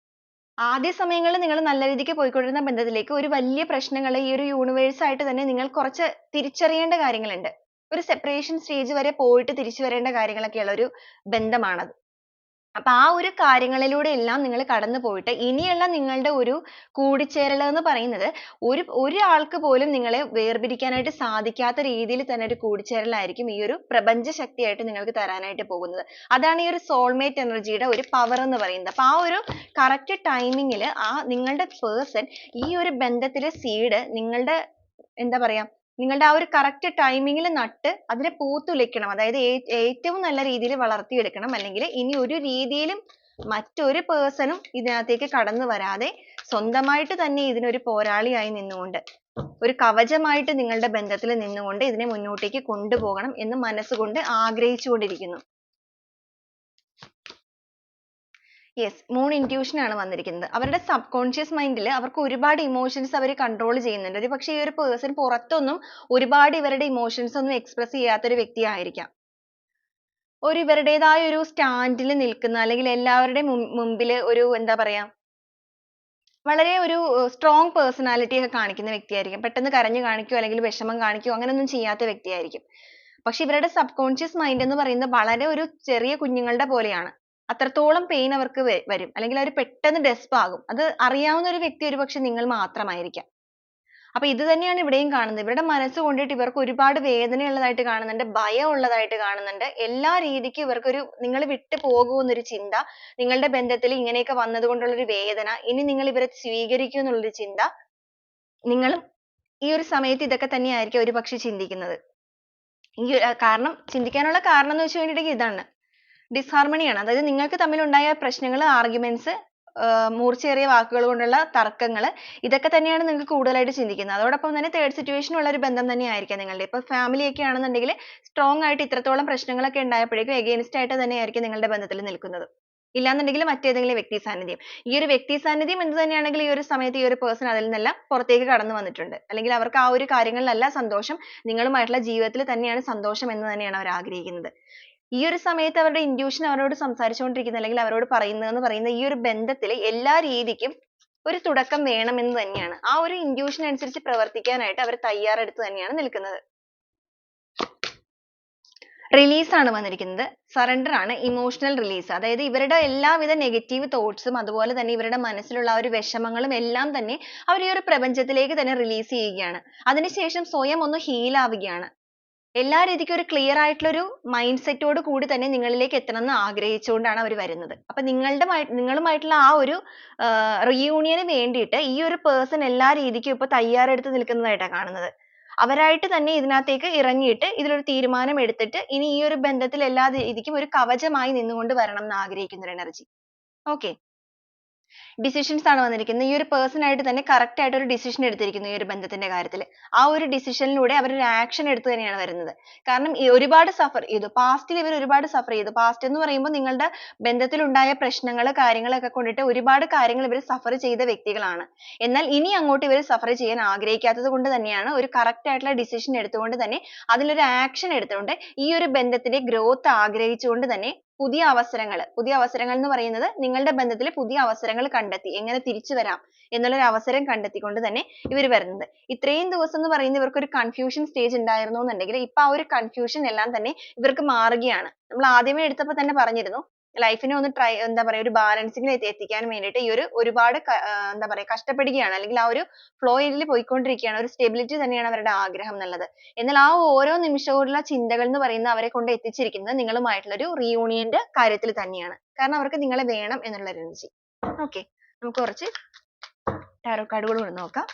ആദ്യ സമയങ്ങളിൽ നിങ്ങൾ നല്ല രീതിക്ക് പോയിക്കൊണ്ടിരുന്ന ബന്ധത്തിലേക്ക് ഒരു വലിയ പ്രശ്നങ്ങൾ ഈ ഒരു യൂണിവേഴ്സ് ആയിട്ട് തന്നെ നിങ്ങൾ കുറച്ച് തിരിച്ചറിയേണ്ട കാര്യങ്ങളുണ്ട്. ഒരു സെപ്പറേഷൻ സ്റ്റേജ് വരെ പോയിട്ട് തിരിച്ചു വരേണ്ട കാര്യങ്ങളൊക്കെയുള്ള ഒരു ബന്ധമാണത്. അപ്പൊ ആ ഒരു കാര്യങ്ങളിലൂടെ എല്ലാം നിങ്ങൾ കടന്നു പോയിട്ട് ഇനിയുള്ള നിങ്ങളുടെ ഒരു കൂടിച്ചേരൽ എന്ന് പറയുന്നത് ഒരാൾക്ക് പോലും നിങ്ങളെ വേർപിരിക്കാനായിട്ട് സാധിക്കാത്ത രീതിയിൽ തന്നെ ഒരു കൂടിച്ചേരലായിരിക്കും ഈ ഒരു പ്രപഞ്ച ശക്തിയായിട്ട് നിങ്ങൾക്ക് തരാനായിട്ട് പോകുന്നത്. അതാണ് ഈ ഒരു സോൾമേറ്റ് എനർജിയുടെ ഒരു പവർ എന്ന് പറയുന്നത്. അപ്പൊ ആ ഒരു കറക്റ്റ് ടൈമിങ്ങിൽ നിങ്ങളുടെ പേഴ്സൺ ഈ ഒരു ബന്ധത്തിലെ സീഡ് നിങ്ങളുടെ എന്താ പറയാ നിങ്ങളുടെ ആ ഒരു കറക്റ്റ് ടൈമിങ്ങിൽ നട്ട് അതിനെ പൂത്തുലയ്ക്കണം. അതായത് ഏറ്റവും നല്ല രീതിയിൽ വളർത്തിയെടുക്കണം. അല്ലെങ്കിൽ ഇനി ഒരു രീതിയിലും മറ്റൊരു പേഴ്സണും ഇതിനകത്തേക്ക് കടന്നു വരാതെ സ്വന്തമായിട്ട് തന്നെ ഇതിനൊരു പോരാളിയായി നിന്നുകൊണ്ട് ഒരു കവചമായിട്ട് നിങ്ങളുടെ ബന്ധത്തിൽ നിന്നുകൊണ്ട് ഇതിനെ മുന്നോട്ടേക്ക് കൊണ്ടുപോകണം എന്ന് മനസ്സുകൊണ്ട് ആഗ്രഹിച്ചുകൊണ്ടിരിക്കുന്നു. യെസ്, മൂൺ ഇൻറ്റ്യൂഷൻ ആണ് വന്നിരിക്കുന്നത്. അവരുടെ സബ് കോൺഷ്യസ് മൈൻഡിൽ അവർക്ക് ഒരുപാട് ഇമോഷൻസ് അവർ കൺട്രോൾ ചെയ്യുന്നുണ്ട്. ഒരു പക്ഷേ ഈ ഒരു പേഴ്സൺ പുറത്തൊന്നും ഒരുപാട് ഇവരുടെ ഇമോഷൻസ് ഒന്നും എക്സ്പ്രസ് ചെയ്യാത്തൊരു വ്യക്തിയായിരിക്കാം. ഇവരുടേതായ ഒരു സ്റ്റാൻഡിൽ നിൽക്കുന്ന, അല്ലെങ്കിൽ എല്ലാവരുടെയും മുമ്പിൽ ഒരു എന്താ പറയാ, വളരെ ഒരു സ്ട്രോങ് പേഴ്സണാലിറ്റി ഒക്കെ കാണിക്കുന്ന വ്യക്തിയായിരിക്കും. പെട്ടെന്ന് കരഞ്ഞു കാണിക്കുകയോ അല്ലെങ്കിൽ വിഷമം കാണിക്കുകയോ അങ്ങനെയൊന്നും ചെയ്യാത്ത വ്യക്തിയായിരിക്കും. പക്ഷെ ഇവരുടെ സബ് കോൺഷ്യസ് മൈൻഡ് എന്ന് പറയുന്നത് വളരെ ഒരു ചെറിയ കുഞ്ഞുങ്ങളുടെ പോലെയാണ്. അത്രത്തോളം പെയിൻ അവർക്ക് വരും, അല്ലെങ്കിൽ അവർ പെട്ടെന്ന് ഡെസ്പ് ആകും. അത് അറിയാവുന്ന ഒരു വ്യക്തി ഒരുപക്ഷെ നിങ്ങൾ മാത്രമായിരിക്കാം. അപ്പൊ ഇത് തന്നെയാണ് ഇവിടെയും കാണുന്നത്. ഇവരുടെ മനസ്സ് കൊണ്ടിട്ട് ഇവർക്ക് ഒരുപാട് വേദനയുള്ളതായിട്ട് കാണുന്നുണ്ട്, ഭയം ഉള്ളതായിട്ട് കാണുന്നുണ്ട്. എല്ലാ രീതിക്കും ഇവർക്കൊരു നിങ്ങൾ വിട്ടു പോകുമെന്നൊരു ചിന്ത, നിങ്ങളുടെ ബന്ധത്തിൽ ഇങ്ങനെയൊക്കെ വന്നത് കൊണ്ടുള്ളൊരു വേദന, ഇനി നിങ്ങൾ ഇവരെ സ്വീകരിക്കും എന്നുള്ളൊരു ചിന്ത, നിങ്ങളും ഈ ഒരു സമയത്ത് ഇതൊക്കെ തന്നെയായിരിക്കും ഒരുപക്ഷെ ചിന്തിക്കുന്നത്. കാരണം ചിന്തിക്കാനുള്ള കാരണം എന്ന് വെച്ച് കഴിഞ്ഞിട്ടുണ്ടെങ്കിൽ ഇതാണ്, ഡിസ്ഹാർമണിയാണ്. അതായത് നിങ്ങൾക്ക് തമ്മിലുണ്ടായ പ്രശ്നങ്ങൾ, ആർഗ്യുമെന്റ്സ്, മൂർച്ചയേറിയ വാക്കുകൾ കൊണ്ടുള്ള തർക്കങ്ങൾ, ഇതൊക്കെ തന്നെയാണ് നിങ്ങൾക്ക് കൂടുതലായിട്ട് ചിന്തിക്കുന്നത്. അതോടൊപ്പം തന്നെ തേർഡ് സിറ്റുവേഷൻ ഉള്ള ഒരു ബന്ധം തന്നെയായിരിക്കാം നിങ്ങളുടെ. ഇപ്പൊ ഫാമിലി ഒക്കെ ആണെന്നുണ്ടെങ്കിൽ സ്ട്രോങ് ആയിട്ട് ഇത്രത്തോളം പ്രശ്നങ്ങളൊക്കെ ഉണ്ടായപ്പോഴേക്കും എഗെയിൻസ്റ്റ് ആയിട്ട് തന്നെയായിരിക്കും നിങ്ങളുടെ ബന്ധത്തിൽ നിൽക്കുന്നത്. ഇല്ലാന്നുണ്ടെങ്കിൽ മറ്റേതെങ്കിലും വ്യക്തി സാന്നിധ്യം. ഈ ഒരു വ്യക്തി സാന്നിധ്യം എന്ത് തന്നെയാണെങ്കിൽ ഈ ഒരു സമയത്ത് ഈ ഒരു പേഴ്സൺ അതിൽ നിന്നെല്ലാം പുറത്തേക്ക് കടന്നു വന്നിട്ടുണ്ട്. അല്ലെങ്കിൽ അവർക്ക് ആ ഒരു കാര്യങ്ങളിലല്ല സന്തോഷം, നിങ്ങളുമായിട്ടുള്ള ജീവിതത്തിൽ തന്നെയാണ് സന്തോഷം എന്ന് തന്നെയാണ് അവർ ആഗ്രഹിക്കുന്നത്. ഈ ഒരു സമയത്ത് അവരുടെ ഇൻറ്റ്യൂഷൻ അവരോട് സംസാരിച്ചുകൊണ്ടിരിക്കുന്ന, അല്ലെങ്കിൽ അവരോട് പറയുന്നതെന്ന് പറയുന്ന ഈ ഒരു ബന്ധത്തിൽ എല്ലാ രീതിക്കും ഒരു തുടക്കം വേണമെന്ന് തന്നെയാണ്. ആ ഒരു ഇൻറ്റ്യൂഷൻ അനുസരിച്ച് പ്രവർത്തിക്കാനായിട്ട് അവർ തയ്യാറെടുത്ത് തന്നെയാണ് നിൽക്കുന്നത്. റിലീസ് ആണ് വന്നിരിക്കുന്നത്. സറണ്ടർ ആണ്, ഇമോഷണൽ റിലീസ്. അതായത് ഇവരുടെ എല്ലാവിധ നെഗറ്റീവ് തോട്ട്സും അതുപോലെ തന്നെ ഇവരുടെ മനസ്സിലുള്ള ആ ഒരു വിഷമങ്ങളും എല്ലാം തന്നെ അവർ ഈ ഒരു പ്രപഞ്ചത്തിലേക്ക് തന്നെ റിലീസ് ചെയ്യുകയാണ്. അതിനുശേഷം സ്വയം ഒന്ന് ഹീൽ ആവുകയാണ്. എല്ലാ രീതിക്കും ഒരു ക്ലിയർ ആയിട്ടുള്ള ഒരു മൈൻഡ് സെറ്റോട് കൂടി തന്നെ നിങ്ങളിലേക്ക് എത്തണം എന്ന് ആഗ്രഹിച്ചുകൊണ്ടാണ് അവർ വരുന്നത്. അപ്പൊ നിങ്ങളുമായിട്ടുള്ള ആ ഒരു റിയൂണിയന് വേണ്ടിയിട്ട് ഈ ഒരു പേഴ്സൺ എല്ലാ രീതിക്കും ഇപ്പൊ തയ്യാറെടുത്ത് നിൽക്കുന്നതായിട്ടാണ് കാണുന്നത്. അവരായിട്ട് തന്നെ ഇതിനകത്തേക്ക് ഇറങ്ങിയിട്ട് ഇതിലൊരു തീരുമാനം എടുത്തിട്ട് ഇനി ഈ ഒരു ബന്ധത്തിൽ എല്ലാ രീതിക്കും ഒരു കവചമായി നിന്നുകൊണ്ട് വരണം എന്ന് ആഗ്രഹിക്കുന്ന ഒരു എനർജി. ഓക്കെ, ഡിസിഷൻസ് ആണ് വന്നിരിക്കുന്നത്. ഈ ഒരു പേഴ്സൺ ആയിട്ട് തന്നെ കറക്റ്റ് ആയിട്ട് ഒരു ഡിസിഷൻ എടുത്തിരിക്കുന്നു ഈ ഒരു ബന്ധത്തിന്റെ കാര്യത്തിൽ. ആ ഒരു ഡിസിഷനിലൂടെ അവർ ഒരു ആക്ഷൻ എടുത്ത് തന്നെയാണ് വരുന്നത്. കാരണം ഒരുപാട് സഫർ ചെയ്തു, പാസ്റ്റിൽ ഇവർ ഒരുപാട് സഫർ ചെയ്തു. പാസ്റ്റ് എന്ന് പറയുമ്പോൾ നിങ്ങളുടെ ബന്ധത്തിൽ ഉണ്ടായ പ്രശ്നങ്ങൾ, കാര്യങ്ങളൊക്കെ കൊണ്ടിട്ട് ഒരുപാട് കാര്യങ്ങൾ ഇവർ സഫർ ചെയ്ത വ്യക്തികളാണ്. എന്നാൽ ഇനി അങ്ങോട്ട് ഇവർ സഫർ ചെയ്യാൻ ആഗ്രഹിക്കാത്തത് കൊണ്ട് തന്നെയാണ് ഒരു കറക്റ്റ് ആയിട്ടുള്ള ഡിസിഷൻ എടുത്തുകൊണ്ട് തന്നെ അതിലൊരു ആക്ഷൻ എടുത്തുകൊണ്ട് ഈ ഒരു ബന്ധത്തിന്റെ ഗ്രോത്ത് ആഗ്രഹിച്ചുകൊണ്ട് തന്നെ പുതിയ അവസരങ്ങൾ എന്ന് പറയുന്നത് നിങ്ങളുടെ ബന്ധത്തിൽ പുതിയ അവസരങ്ങൾ കണ്ടെത്തി എങ്ങനെ തിരിച്ചു വരാം എന്നുള്ളൊരു അവസരം കണ്ടെത്തിക്കൊണ്ട് തന്നെ ഇവർ വരുന്നത്. ഇത്രയും ദിവസം എന്ന് പറയുന്നത് ഇവർക്ക് ഒരു കൺഫ്യൂഷൻ സ്റ്റേജ് ഉണ്ടായിരുന്നു എന്നുണ്ടെങ്കിൽ ഇപ്പൊ ആ ഒരു കൺഫ്യൂഷൻ എല്ലാം തന്നെ ഇവർക്ക് മാറുകയാണ്. നമ്മൾ ആദ്യമേ എടുത്തപ്പോൾ തന്നെ പറഞ്ഞിരുന്നു, ലൈഫിനെ ഒന്ന് എന്താ പറയാ, ഒരു ബാലൻസിംഗിൽ എത്തിക്കാൻ വേണ്ടിയിട്ട് ഈ ഒരു ഒരുപാട് എന്താ പറയാ കഷ്ടപ്പെടുകയാണ്, അല്ലെങ്കിൽ ആ ഒരു ഫ്ലോയിൽ പോയിക്കൊണ്ടിരിക്കുകയാണ്. ഒരു സ്റ്റെബിലിറ്റി തന്നെയാണ് അവരുടെ ആഗ്രഹം എന്നുള്ളത്. എന്നാൽ ആ ഓരോ നിമിഷവുമുള്ള ചിന്തകൾ എന്ന് പറയുന്നത് അവരെ കൊണ്ട് എത്തിച്ചിരിക്കുന്നത് നിങ്ങളുമായിട്ടുള്ള ഒരു റീയൂണിയന്റെ കാര്യത്തിൽ തന്നെയാണ്. കാരണം അവർക്ക് നിങ്ങളെ വേണം എന്നുള്ള ഒരു എനർജി. ഓക്കെ, നമുക്ക് കുറച്ച് ടാരോ കാർഡുകൾ കൂടെ നോക്കാം.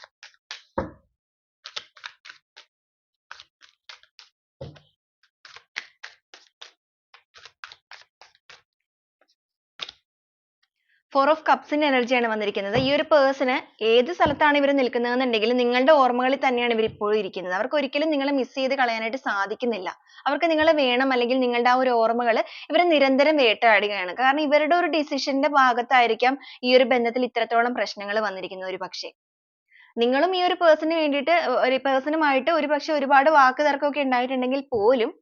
ഫോർ ഓഫ് കപ്സിന്റെ എനർജിയാണ് വന്നിരിക്കുന്നത്. ഈ ഒരു പേഴ്സണ് ഏത് സ്ഥലത്താണ് ഇവർ നിൽക്കുന്നതെന്നുണ്ടെങ്കിൽ നിങ്ങളുടെ ഓർമ്മകളിൽ തന്നെയാണ് ഇവർ ഇപ്പോഴും ഇരിക്കുന്നത്. അവർക്ക് ഒരിക്കലും നിങ്ങളെ മിസ് ചെയ്ത് കളയാനായിട്ട് സാധിക്കുന്നില്ല. അവർക്ക് നിങ്ങളെ വേണം, അല്ലെങ്കിൽ നിങ്ങളുടെ ആ ഒരു ഓർമ്മകൾ ഇവരെ നിരന്തരം വേട്ടയാടുകയാണ്. കാരണം ഇവരുടെ ഒരു ഡിസിഷന്റെ ഭാഗത്തായിരിക്കാം ഈ ഒരു ബന്ധത്തിൽ ഇത്രത്തോളം പ്രശ്നങ്ങൾ വന്നിരിക്കുന്നത്. ഒരു പക്ഷേ നിങ്ങളും ഈ ഒരു പേഴ്സണിന് വേണ്ടിയിട്ട് ഒരു പേഴ്സണുമായിട്ട് ഒരു പക്ഷെ ഒരുപാട് വാക്ക് തർക്കമൊക്കെ ഉണ്ടായിട്ടുണ്ടെങ്കിൽ പോലും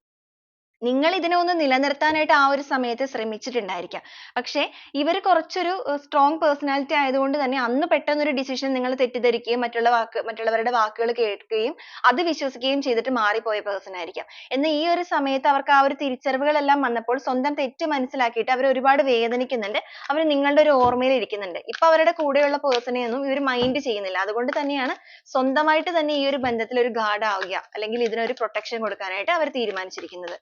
നിങ്ങൾ ഇതിനെ ഒന്ന് നിലനിർത്താനായിട്ട് ആ ഒരു സമയത്ത് ശ്രമിച്ചിട്ടുണ്ടായിരിക്കാം. പക്ഷേ ഇവർ കുറച്ചൊരു സ്ട്രോങ് പേഴ്സണാലിറ്റി ആയതുകൊണ്ട് തന്നെ അന്ന് പെട്ടെന്ന് ഒരു ഡിസിഷൻ നിങ്ങൾ തെറ്റിദ്ധരിക്കുകയും മറ്റുള്ളവരുടെ വാക്കുകൾ കേൾക്കുകയും അത് വിശ്വസിക്കുകയും ചെയ്തിട്ട് മാറിപ്പോയ പേഴ്സൺ ആയിരിക്കാം. എന്നാൽ ഈ ഒരു സമയത്ത് അവർക്ക് ആ ഒരു തിരിച്ചറിവുകളെല്ലാം വന്നപ്പോൾ സ്വന്തം തെറ്റ് മനസ്സിലാക്കിയിട്ട് അവർ ഒരുപാട് വേദനിക്കുന്നുണ്ട്. അവർ നിങ്ങളുടെ ഒരു ഓർമ്മയിൽ ഇരിക്കുന്നുണ്ട്. ഇപ്പൊ അവരുടെ കൂടെയുള്ള പേഴ്സണെ ഒന്നും ഇവർ മൈൻഡ് ചെയ്യുന്നില്ല. അതുകൊണ്ട് തന്നെയാണ് സ്വന്തമായിട്ട് തന്നെ ഈ ഒരു ബന്ധത്തിൽ ഒരു ഗാർഡ് ആവുക, അല്ലെങ്കിൽ ഇതിനൊരു പ്രൊട്ടക്ഷൻ കൊടുക്കാനായിട്ട് അവർ തീരുമാനിച്ചിരിക്കുന്നത്.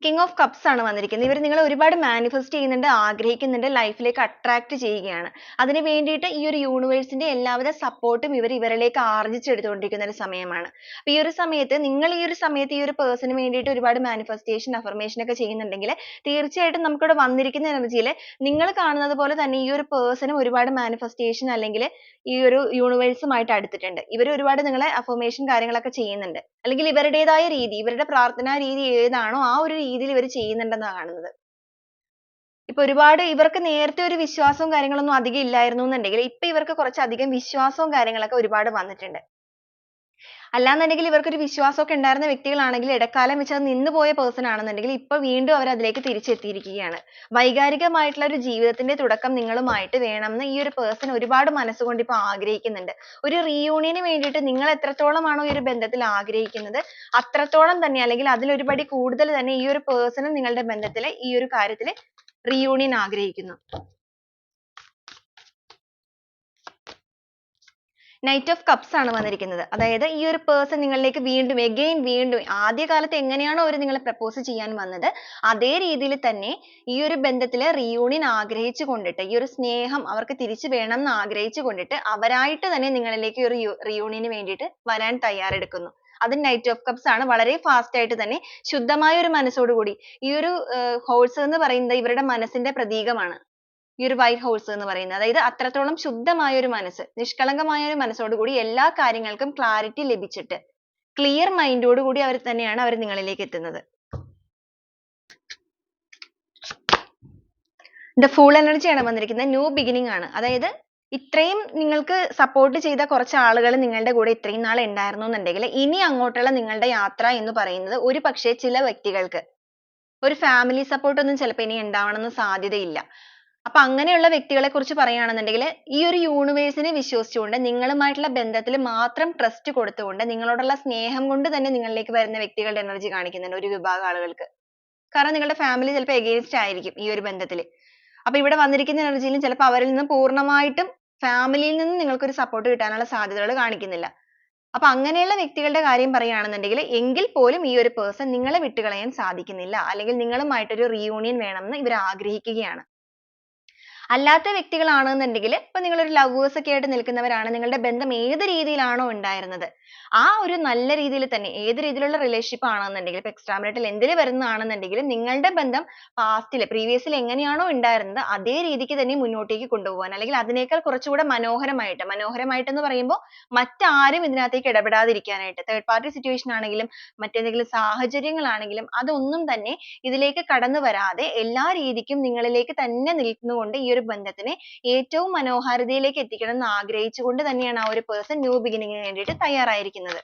കിങ് ഓഫ് കപ്സ് ആണ് വന്നിരിക്കുന്നത്. ഇവർ നിങ്ങളെ ഒരുപാട് മാനിഫെസ്റ്റ് ചെയ്യുന്നുണ്ട്, ആഗ്രഹിക്കുന്നുണ്ട്, ലൈഫിലേക്ക് അട്രാക്ട് ചെയ്യുകയാണ്. അതിന് വേണ്ടിയിട്ട് ഈ ഒരു യൂണിവേഴ്സിന്റെ എല്ലാവിധ സപ്പോർട്ടും ഇവർ ഇവരിലേക്ക് ആർജിച്ചെടുത്തുകൊണ്ടിരിക്കുന്ന ഒരു സമയമാണ്. അപ്പൊ ഈ ഒരു സമയത്ത് നിങ്ങൾ ഈ ഒരു സമയത്ത് ഈ ഒരു പേഴ്സണിന് വേണ്ടിയിട്ട് ഒരുപാട് മാനിഫെസ്റ്റേഷൻ അഫർമേഷൻ ഒക്കെ ചെയ്യുന്നുണ്ടെങ്കിൽ തീർച്ചയായിട്ടും നമുക്കിവിടെ വന്നിരിക്കുന്ന എനർജിയിൽ നിങ്ങൾ കാണുന്നത് പോലെ തന്നെ ഈ ഒരു പേഴ്സണും ഒരുപാട് മാനിഫെസ്റ്റേഷൻ അല്ലെങ്കിൽ ഈ ഒരു യൂണിവേഴ്സുമായിട്ട് അടുത്തിട്ടുണ്ട്. ഇവർ ഒരുപാട് നിങ്ങളെ അഫർമേഷൻ കാര്യങ്ങളൊക്കെ ചെയ്യുന്നുണ്ട്. അല്ലെങ്കിൽ ഇവരുടേതായ രീതി, ഇവരുടെ പ്രാർത്ഥനാ രീതി ഏതാണോ ആ ഒരു രീതിയിൽ ഇവർ ചെയ്യുന്നുണ്ടെന്നാണ് കാണുന്നത്. ഇപ്പൊ ഒരുപാട് ഇവർക്ക് നേരത്തെ ഒരു വിശ്വാസവും കാര്യങ്ങളൊന്നും അധികം ഇല്ലായിരുന്നു എന്നുണ്ടെങ്കിൽ ഇപ്പൊ ഇവർക്ക് കുറച്ചധികം വിശ്വാസവും കാര്യങ്ങളൊക്കെ ഒരുപാട് വന്നിട്ടുണ്ട്. അല്ലാന്നുണ്ടെങ്കിൽ ഇവർക്ക് ഒരു വിശ്വാസമൊക്കെ ഉണ്ടായിരുന്ന വ്യക്തികളാണെങ്കിൽ ഇടക്കാലം വെച്ച് അത് നിന്നുപോയ പേഴ്സൺ ആണെന്നുണ്ടെങ്കിൽ ഇപ്പൊ വീണ്ടും അവർ അതിലേക്ക് തിരിച്ചെത്തിയിരിക്കുകയാണ്. വൈകാരികമായിട്ടുള്ള ഒരു ജീവിതത്തിന്റെ തുടക്കം നിങ്ങളുമായിട്ട് വേണമെന്ന് ഈ ഒരു പേഴ്സൺ ഒരുപാട് മനസ്സുകൊണ്ട് ഇപ്പൊ ആഗ്രഹിക്കുന്നുണ്ട്. ഒരു റീയൂണിയന് വേണ്ടിയിട്ട് നിങ്ങൾ എത്രത്തോളമാണോ ഈ ഒരു ബന്ധത്തിൽ ആഗ്രഹിക്കുന്നത് അത്രത്തോളം തന്നെ അല്ലെങ്കിൽ അതിലൊരു പടി കൂടുതൽ തന്നെ ഈ ഒരു പേഴ്സണും നിങ്ങളുടെ ബന്ധത്തിൽ ഈ ഒരു കാര്യത്തിൽ റീയൂണിയൻ ആഗ്രഹിക്കുന്നു. നൈറ്റ് ഓഫ് കപ്സ് ആണ് വന്നിരിക്കുന്നത്. അതായത് ഈ ഒരു പേഴ്സൺ നിങ്ങളിലേക്ക് വീണ്ടും വീണ്ടും ആദ്യകാലത്ത് എങ്ങനെയാണോ അവർ നിങ്ങളെ പ്രപ്പോസ് ചെയ്യാൻ വന്നത് അതേ രീതിയിൽ തന്നെ ഈ ഒരു ബന്ധത്തിൽ റീയൂണിയൻ ആഗ്രഹിച്ചു കൊണ്ടിട്ട് ഈ ഒരു സ്നേഹം അവർക്ക് തിരിച്ചു വേണം എന്ന് ആഗ്രഹിച്ചു കൊണ്ടിട്ട് അവരായിട്ട് തന്നെ നിങ്ങളിലേക്ക് ഒരു റീയൂണിയന് വേണ്ടിയിട്ട് വരാൻ തയ്യാറെടുക്കുന്നു. അത് നൈറ്റ് ഓഫ് കപ്സ് ആണ്. വളരെ ഫാസ്റ്റ് ആയിട്ട് തന്നെ ശുദ്ധമായ ഒരു മനസ്സോടുകൂടി ഈ ഒരു ഹോഴ്സ് എന്ന് പറയുന്നത് ഇവരുടെ മനസ്സിന്റെ പ്രതീകമാണ്. ഈ ഒരു വൈറ്റ് ഹോഴ്സ് എന്ന് പറയുന്നത്. അതായത് അത്രത്തോളം ശുദ്ധമായ ഒരു മനസ്സ്, നിഷ്കളങ്കമായ ഒരു മനസ്സോടുകൂടി എല്ലാ കാര്യങ്ങൾക്കും ക്ലാരിറ്റി ലഭിച്ചിട്ട് ക്ലിയർ മൈൻഡോട് കൂടി അവർ തന്നെയാണ് അവർ നിങ്ങളിലേക്ക് എത്തുന്നത്. ദ ഫൂൾ എനർജി ആണ് വന്നിരിക്കുന്നത്. ന്യൂ ബിഗിനിങ് ആണ്. അതായത് ഇത്രയും നിങ്ങൾക്ക് സപ്പോർട്ട് ചെയ്ത കുറച്ച് ആളുകൾ നിങ്ങളുടെ കൂടെ ഇത്രയും നാൾ ഉണ്ടായിരുന്നു എന്നുണ്ടെങ്കിൽ ഇനി അങ്ങോട്ടുള്ള നിങ്ങളുടെ യാത്ര എന്ന് പറയുന്നത് ഒരു പക്ഷേ ചില വ്യക്തികൾക്ക് ഒരു ഫാമിലി സപ്പോർട്ട് ഒന്നും ചിലപ്പോൾ ഇനി ഉണ്ടാവണമെന്ന് സാധ്യതയില്ല. അപ്പൊ അങ്ങനെയുള്ള വ്യക്തികളെ കുറിച്ച് പറയുകയാണെന്നുണ്ടെങ്കിൽ ഈ ഒരു യൂണിവേഴ്സിനെ വിശ്വസിച്ചുകൊണ്ട് നിങ്ങളുമായിട്ടുള്ള ബന്ധത്തിൽ മാത്രം ട്രസ്റ്റ് കൊടുത്തുകൊണ്ട് നിങ്ങളോടുള്ള സ്നേഹം കൊണ്ട് തന്നെ നിങ്ങളിലേക്ക് വരുന്ന വ്യക്തികളുടെ എനർജി കാണിക്കുന്നുണ്ട് ഒരു വിഭാഗം ആളുകൾക്ക്. കാരണം നിങ്ങളുടെ ഫാമിലി ചിലപ്പോൾ എഗെയിൻസ്റ്റ് ആയിരിക്കും ഈ ഒരു ബന്ധത്തിൽ. അപ്പൊ ഇവിടെ വന്നിരിക്കുന്ന എനർജിയിലും ചിലപ്പോൾ അവരിൽ നിന്ന് പൂർണ്ണമായിട്ടും ഫാമിലിയിൽ നിന്ന് നിങ്ങൾക്ക് ഒരു സപ്പോർട്ട് കിട്ടാനുള്ള സാധ്യതകൾ കാണിക്കുന്നില്ല. അപ്പൊ അങ്ങനെയുള്ള വ്യക്തികളുടെ കാര്യം പറയുകയാണെന്നുണ്ടെങ്കിൽ എങ്കിൽ പോലും ഈ ഒരു പേഴ്സൺ നിങ്ങളെ വിട്ടുകളയാൻ സാധിക്കുന്നില്ല അല്ലെങ്കിൽ നിങ്ങളുമായിട്ടൊരു റീയൂണിയൻ വേണമെന്ന് ഇവർ ആഗ്രഹിക്കുകയാണ്. അല്ലാത്ത വ്യക്തികളാണെന്നുണ്ടെങ്കിൽ ഇപ്പൊ നിങ്ങൾ ഒരു ലവേഴ്സ് ഒക്കെ ആയിട്ട് നിൽക്കുന്നവരാണ്, നിങ്ങളുടെ ബന്ധം ഏത് രീതിയിലാണോ ഉണ്ടായിരുന്നത് ആ ഒരു നല്ല രീതിയിൽ തന്നെ ഏത് രീതിയിലുള്ള റിലേഷൻഷിപ്പ് ആണെന്നുണ്ടെങ്കിൽ ഇപ്പൊ എക്സ്ട്രാ മാരിറ്റൽ എന്തിൽ വരുന്നതാണെന്നുണ്ടെങ്കിൽ നിങ്ങളുടെ ബന്ധം പാസ്റ്റിൽ പ്രീവിയസിൽ എങ്ങനെയാണോ ഉണ്ടായിരുന്നത് അതേ രീതിക്ക് തന്നെ മുന്നോട്ടേക്ക് കൊണ്ടുപോകാൻ അല്ലെങ്കിൽ അതിനേക്കാൾ കുറച്ചുകൂടെ മനോഹരമായിട്ട് എന്ന് പറയുമ്പോൾ മറ്റാരും ഇതിനകത്തേക്ക് ഇടപെടാതിരിക്കാനായിട്ട് തേർഡ് പാർട്ടി സിറ്റുവേഷൻ ആണെങ്കിലും മറ്റേതെങ്കിലും സാഹചര്യങ്ങളാണെങ്കിലും അതൊന്നും തന്നെ ഇതിലേക്ക് കടന്നു വരാതെ എല്ലാ രീതിക്കും നിങ്ങളിലേക്ക് തന്നെ നിൽക്കുന്നുകൊണ്ട് ഈ ഒരു ബന്ധത്തിനെ ഏറ്റവും മനോഹാരിതയിലേക്ക് എത്തിക്കണം എന്ന് ആഗ്രഹിച്ചുകൊണ്ട് തന്നെയാണ് ആ ഒരു പേഴ്സൺ ന്യൂ ബിഗിനിങ്ങിന് വേണ്ടിയിട്ട് തയ്യാറായിരിക്കുന്നത്.